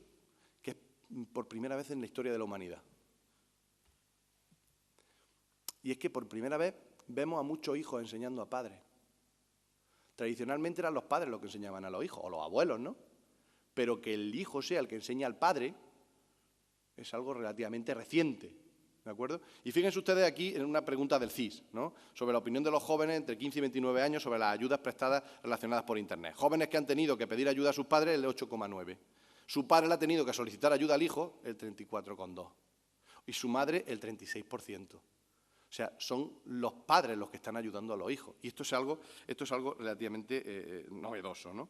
que es por primera vez en la historia de la humanidad. Y es que por primera vez vemos a muchos hijos enseñando a padres. Tradicionalmente eran los padres los que enseñaban a los hijos, o los abuelos, ¿no? Pero que el hijo sea el que enseña al padre es algo relativamente reciente, ¿de acuerdo? Y fíjense ustedes aquí en una pregunta del CIS, ¿no? Sobre la opinión de los jóvenes entre 15 y 29 años sobre las ayudas prestadas relacionadas por Internet. Jóvenes que han tenido que pedir ayuda a sus padres, el 8,9. Su padre le ha tenido que solicitar ayuda al hijo, el 34,2. Y su madre, el 36%. O sea, son los padres los que están ayudando a los hijos. Y esto es algo relativamente novedoso, ¿no?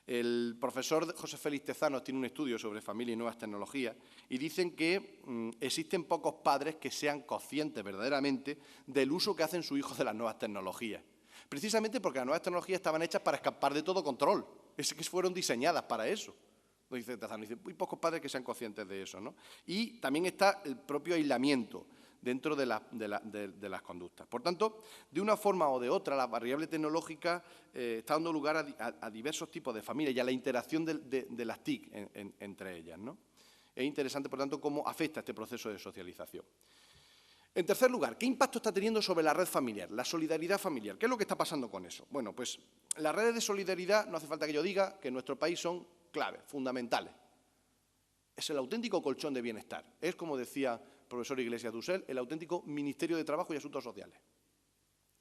El profesor José Félix Tezanos tiene un estudio sobre familia y nuevas tecnologías y dicen que existen pocos padres que sean conscientes verdaderamente del uso que hacen sus hijos de las nuevas tecnologías. Precisamente porque las nuevas tecnologías estaban hechas para escapar de todo control. Es que fueron diseñadas para eso. Lo dice Tezanos, dice, muy pocos padres que sean conscientes de eso, ¿no? Y también está el propio aislamiento dentro de las conductas. Por tanto, de una forma o de otra, la variable tecnológica está dando lugar a diversos tipos de familias y a la interacción de las TIC entre ellas, ¿no? Es interesante, por tanto, cómo afecta este proceso de socialización. En tercer lugar, ¿qué impacto está teniendo sobre la red familiar, la solidaridad familiar? ¿Qué es lo que está pasando con eso? Bueno, pues las redes de solidaridad, no hace falta que yo diga, que en nuestro país son claves, fundamentales. Es el auténtico colchón de bienestar. Es, como decía el profesor Iglesias Dussel, el auténtico Ministerio de Trabajo y Asuntos Sociales.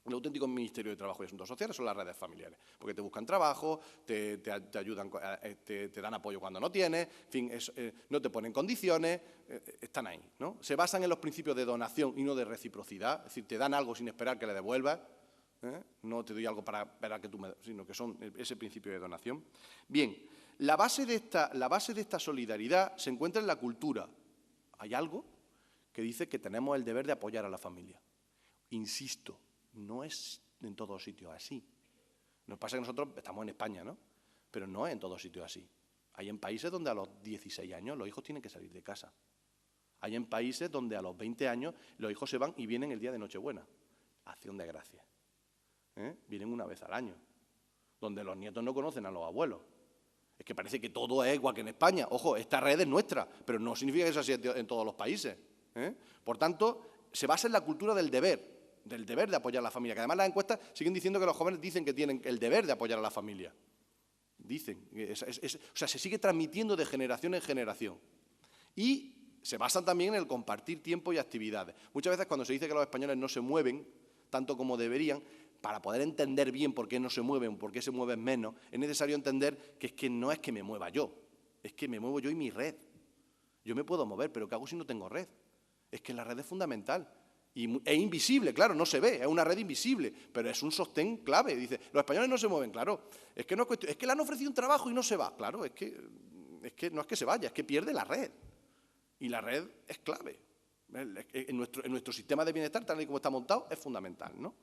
El auténtico Ministerio de Trabajo y Asuntos Sociales son las redes familiares, porque te buscan trabajo, te ayudan, te dan apoyo cuando no tienes, en fin, no te ponen condiciones, están ahí, ¿no? Se basan en los principios de donación y no de reciprocidad, es decir, te dan algo sin esperar que le devuelvas, no te doy algo para esperar que tú me des, sino que son ese principio de donación. Bien, la base de esta solidaridad se encuentra en la cultura. Hay algo que dice que tenemos el deber de apoyar a la familia. Insisto, no es en todos sitios así. Nos pasa que nosotros estamos en España, ¿no? Pero no es en todos sitios así. Hay en países donde a los 16 años los hijos tienen que salir de casa. Hay en países donde a los 20 años los hijos se van y vienen el día de Nochebuena. Acción de gracias. Vienen una vez al año. Donde los nietos no conocen a los abuelos. Es que parece que todo es igual que en España. Ojo, esta red es nuestra, pero no significa que sea así en todos los países. Por tanto, se basa en la cultura del deber de apoyar a la familia, que además las encuestas siguen diciendo que los jóvenes dicen que tienen el deber de apoyar a la familia. Dicen, o sea, se sigue transmitiendo de generación en generación. Y se basan también en el compartir tiempo y actividades. Muchas veces cuando se dice que los españoles no se mueven tanto como deberían, para poder entender bien por qué no se mueven, por qué se mueven menos, es necesario entender que es que no es que me mueva yo, es que me muevo yo y mi red. Yo me puedo mover, pero ¿qué hago si no tengo red? Es que la red es fundamental. Y es invisible, claro, no se ve, es una red invisible, pero es un sostén clave. Dice, los españoles no se mueven, claro, es que no es cuestión, es que le han ofrecido un trabajo y no se va. Claro, es que no es que se vaya, es que pierde la red. Y la red es clave. En nuestro sistema de bienestar, tal y como está montado, es fundamental, ¿no?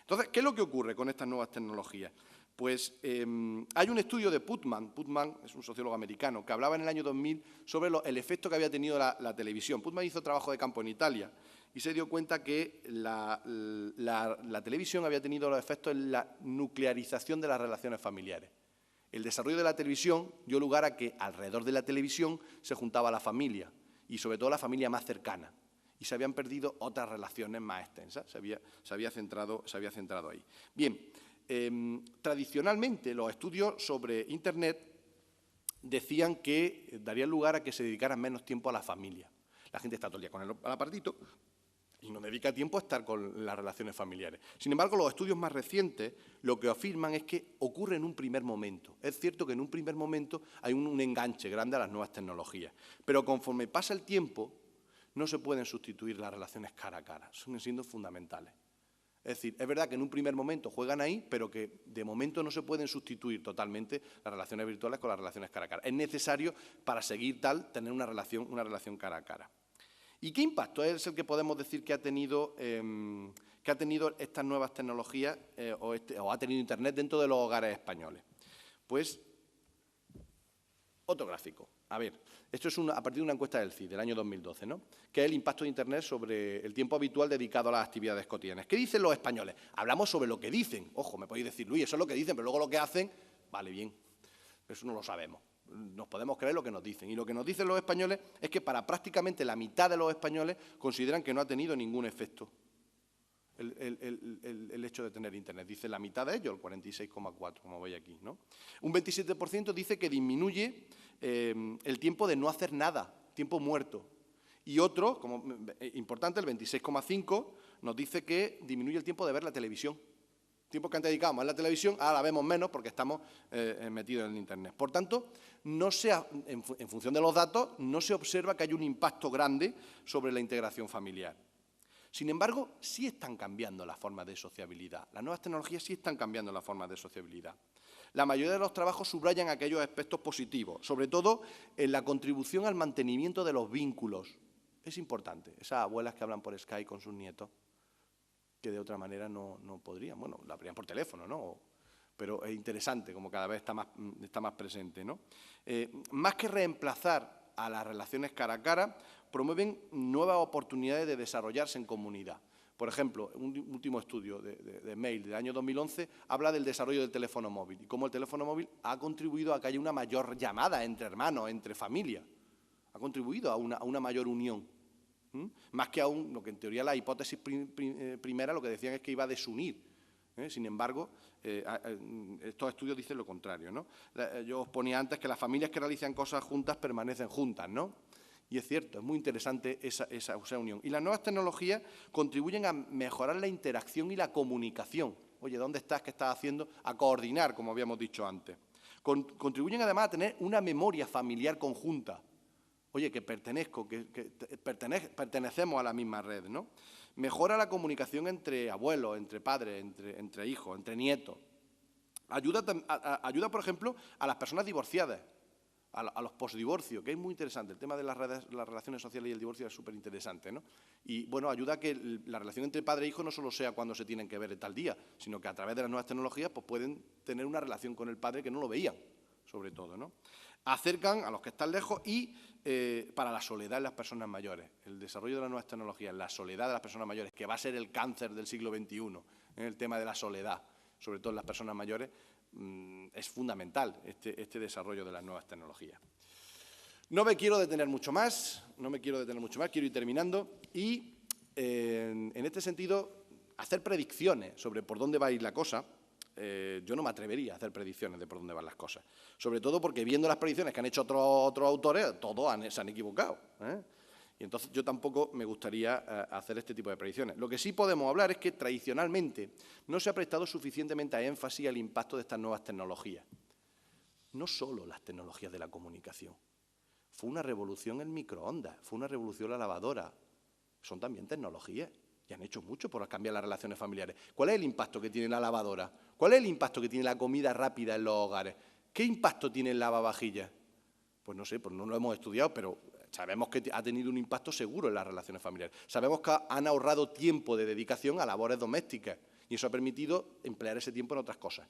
Entonces, ¿qué es lo que ocurre con estas nuevas tecnologías? Pues hay un estudio de Putman es un sociólogo americano, que hablaba en el año 2000 sobre el efecto que había tenido la televisión. Putman hizo trabajo de campo en Italia y se dio cuenta que la televisión había tenido los efectos en la nuclearización de las relaciones familiares. El desarrollo de la televisión dio lugar a que alrededor de la televisión se juntaba la familia y sobre todo la familia más cercana. Y se habían perdido otras relaciones más extensas, se había centrado ahí. Bien, tradicionalmente los estudios sobre Internet decían que darían lugar a que se dedicaran menos tiempo a la familia. La gente está todo el día con el aparatito y no dedica tiempo a estar con las relaciones familiares. Sin embargo, los estudios más recientes lo que afirman es que ocurre en un primer momento. Es cierto que en un primer momento hay un enganche grande a las nuevas tecnologías, pero conforme pasa el tiempo, no se pueden sustituir las relaciones cara a cara, son siendo fundamentales. Es decir, es verdad que en un primer momento juegan ahí, pero que de momento no se pueden sustituir totalmente las relaciones virtuales con las relaciones cara a cara. Es necesario, para seguir tener una relación cara a cara. ¿Y qué impacto es el que podemos decir que ha tenido estas nuevas tecnologías o ha tenido Internet dentro de los hogares españoles? Pues, otro gráfico. A ver, esto es a partir de una encuesta del CIS del año 2012, ¿no? Que es el impacto de Internet sobre el tiempo habitual dedicado a las actividades cotidianas. ¿Qué dicen los españoles? Hablamos sobre lo que dicen. Ojo, me podéis decir, Luis, eso es lo que dicen, pero luego lo que hacen, vale, bien, eso no lo sabemos. nos podemos creer lo que nos dicen. Y lo que nos dicen los españoles es que para prácticamente la mitad de los españoles consideran que no ha tenido ningún efecto el hecho de tener Internet. Dice la mitad de ellos, el 46,4, como veis aquí, ¿no? Un 27% dice que disminuye el tiempo de no hacer nada, tiempo muerto. Y otro, como importante, el 26,5, nos dice que disminuye el tiempo de ver la televisión. Tiempo que antes dedicábamos a la televisión, ahora la vemos menos porque estamos metidos en el Internet. Por tanto, en función de los datos, no se observa que hay un impacto grande sobre la integración familiar. Sin embargo, sí están cambiando las formas de sociabilidad. Las nuevas tecnologías sí están cambiando las formas de sociabilidad. La mayoría de los trabajos subrayan aquellos aspectos positivos, sobre todo en la contribución al mantenimiento de los vínculos. Es importante. Esas abuelas que hablan por Skype con sus nietos, que de otra manera no podrían. Bueno, la habrían por teléfono, ¿no? Pero es interesante, como cada vez está más presente, ¿no? Más que reemplazar a las relaciones cara a cara, promueven nuevas oportunidades de desarrollarse en comunidad. Por ejemplo, un último estudio de Mail del año 2011 habla del desarrollo del teléfono móvil y cómo el teléfono móvil ha contribuido a que haya una mayor llamada entre hermanos, entre familias. Ha contribuido a una mayor unión. Más que aún lo que en teoría la hipótesis primera lo que decían es que iba a desunir. Sin embargo, estos estudios dicen lo contrario, ¿no? Yo os ponía antes que las familias que realizan cosas juntas permanecen juntas, ¿no? Y es cierto, es muy interesante esa unión. Y las nuevas tecnologías contribuyen a mejorar la interacción y la comunicación. Oye, ¿dónde estás? ¿Qué estás haciendo? A coordinar, como habíamos dicho antes. Contribuyen además a tener una memoria familiar conjunta. Oye, que pertenecemos a la misma red, ¿no? Mejora la comunicación entre abuelos, entre padres, entre hijos, entre nietos. Ayuda, por ejemplo, a las personas divorciadas, a los postdivorcios, que es muy interesante. El tema de las relaciones sociales y el divorcio es súper interesante, ¿no? Y, bueno, ayuda a que la relación entre padre e hijo no solo sea cuando se tienen que ver tal día, sino que a través de las nuevas tecnologías pues, pueden tener una relación con el padre que no lo veían, sobre todo, ¿no? Acercan a los que están lejos y para la soledad en las personas mayores. El desarrollo de las nuevas tecnologías, la soledad de las personas mayores, que va a ser el cáncer del siglo XXI, el tema de la soledad, sobre todo en las personas mayores, es fundamental este desarrollo de las nuevas tecnologías. No me quiero detener mucho más, quiero ir terminando y, en este sentido, hacer predicciones sobre por dónde va a ir la cosa. Yo no me atrevería a hacer predicciones de por dónde van las cosas. Sobre todo porque viendo las predicciones que han hecho otros autores, todos se han equivocado, ¿eh? Y entonces yo tampoco me gustaría hacer este tipo de predicciones. Lo que sí podemos hablar es que tradicionalmente no se ha prestado suficientemente énfasis al impacto de estas nuevas tecnologías. No solo las tecnologías de la comunicación. Fue una revolución el microondas, fue una revolución la lavadora. Son también tecnologías. Y han hecho mucho por cambiar las relaciones familiares. ¿Cuál es el impacto que tiene la lavadora? ¿Cuál es el impacto que tiene la comida rápida en los hogares? ¿Qué impacto tiene el lavavajillas? Pues no sé, pues no lo hemos estudiado, pero sabemos que ha tenido un impacto seguro en las relaciones familiares. Sabemos que han ahorrado tiempo de dedicación a labores domésticas y eso ha permitido emplear ese tiempo en otras cosas.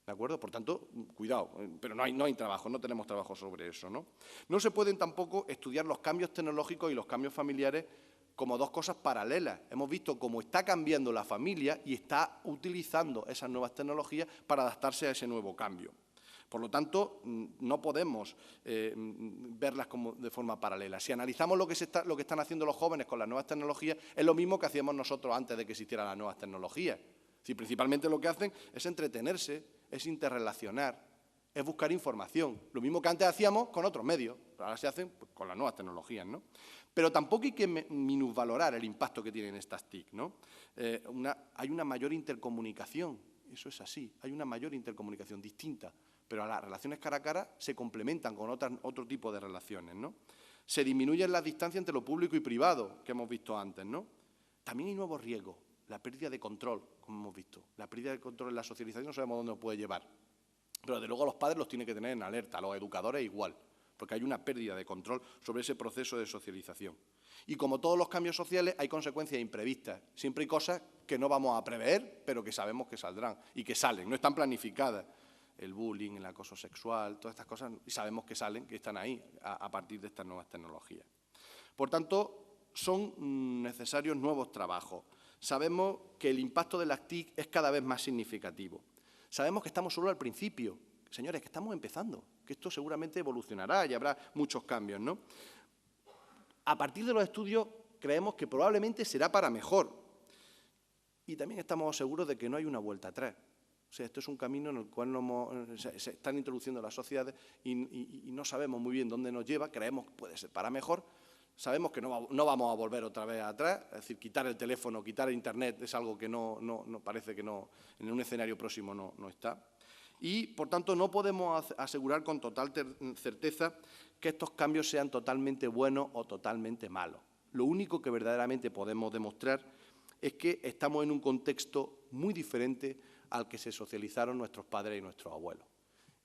¿De acuerdo? Por tanto, cuidado, pero no hay trabajo, no tenemos trabajo sobre eso, ¿no? No se pueden tampoco estudiar los cambios tecnológicos y los cambios familiares como dos cosas paralelas. Hemos visto cómo está cambiando la familia y está utilizando esas nuevas tecnologías para adaptarse a ese nuevo cambio. Por lo tanto, no podemos verlas como de forma paralela. Si analizamos lo que están haciendo los jóvenes con las nuevas tecnologías, es lo mismo que hacíamos nosotros antes de que existieran las nuevas tecnologías. Si principalmente lo que hacen es entretenerse, es interrelacionar, es buscar información. Lo mismo que antes hacíamos con otros medios, pero ahora se hacen pues, con las nuevas tecnologías, ¿no? Pero tampoco hay que minusvalorar el impacto que tienen estas TIC, ¿no? Hay una mayor intercomunicación, eso es así, hay una mayor intercomunicación distinta, pero las relaciones cara a cara se complementan con otro tipo de relaciones, ¿no? Se disminuyen las distancias entre lo público y privado, que hemos visto antes, ¿no? También hay nuevos riesgos, la pérdida de control, como hemos visto. La pérdida de control en la socialización no sabemos dónde nos puede llevar, pero desde luego los padres los tienen que tener en alerta, los educadores igual, porque hay una pérdida de control sobre ese proceso de socialización. Y como todos los cambios sociales, hay consecuencias imprevistas. Siempre hay cosas que no vamos a prever, pero que sabemos que saldrán y que salen, no están planificadas. El bullying, el acoso sexual, todas estas cosas, y sabemos que salen, que están ahí a partir de estas nuevas tecnologías. Por tanto, son necesarios nuevos trabajos. Sabemos que el impacto de las TIC es cada vez más significativo. Sabemos que estamos solo al principio, señores, que estamos empezando, que esto seguramente evolucionará y habrá muchos cambios, ¿no? A partir de los estudios creemos que probablemente será para mejor y también estamos seguros de que no hay una vuelta atrás. O sea, esto es un camino en el cual se están introduciendo las sociedades y no sabemos muy bien dónde nos lleva, creemos que puede ser para mejor, sabemos que no vamos a volver otra vez atrás, es decir, quitar el teléfono, quitar Internet es algo que no parece que no, en un escenario próximo no está. Y, por tanto, no podemos asegurar con total certeza que estos cambios sean totalmente buenos o totalmente malos. Lo único que verdaderamente podemos demostrar es que estamos en un contexto muy diferente al que se socializaron nuestros padres y nuestros abuelos.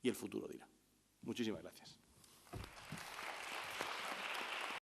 Y el futuro dirá. Muchísimas gracias.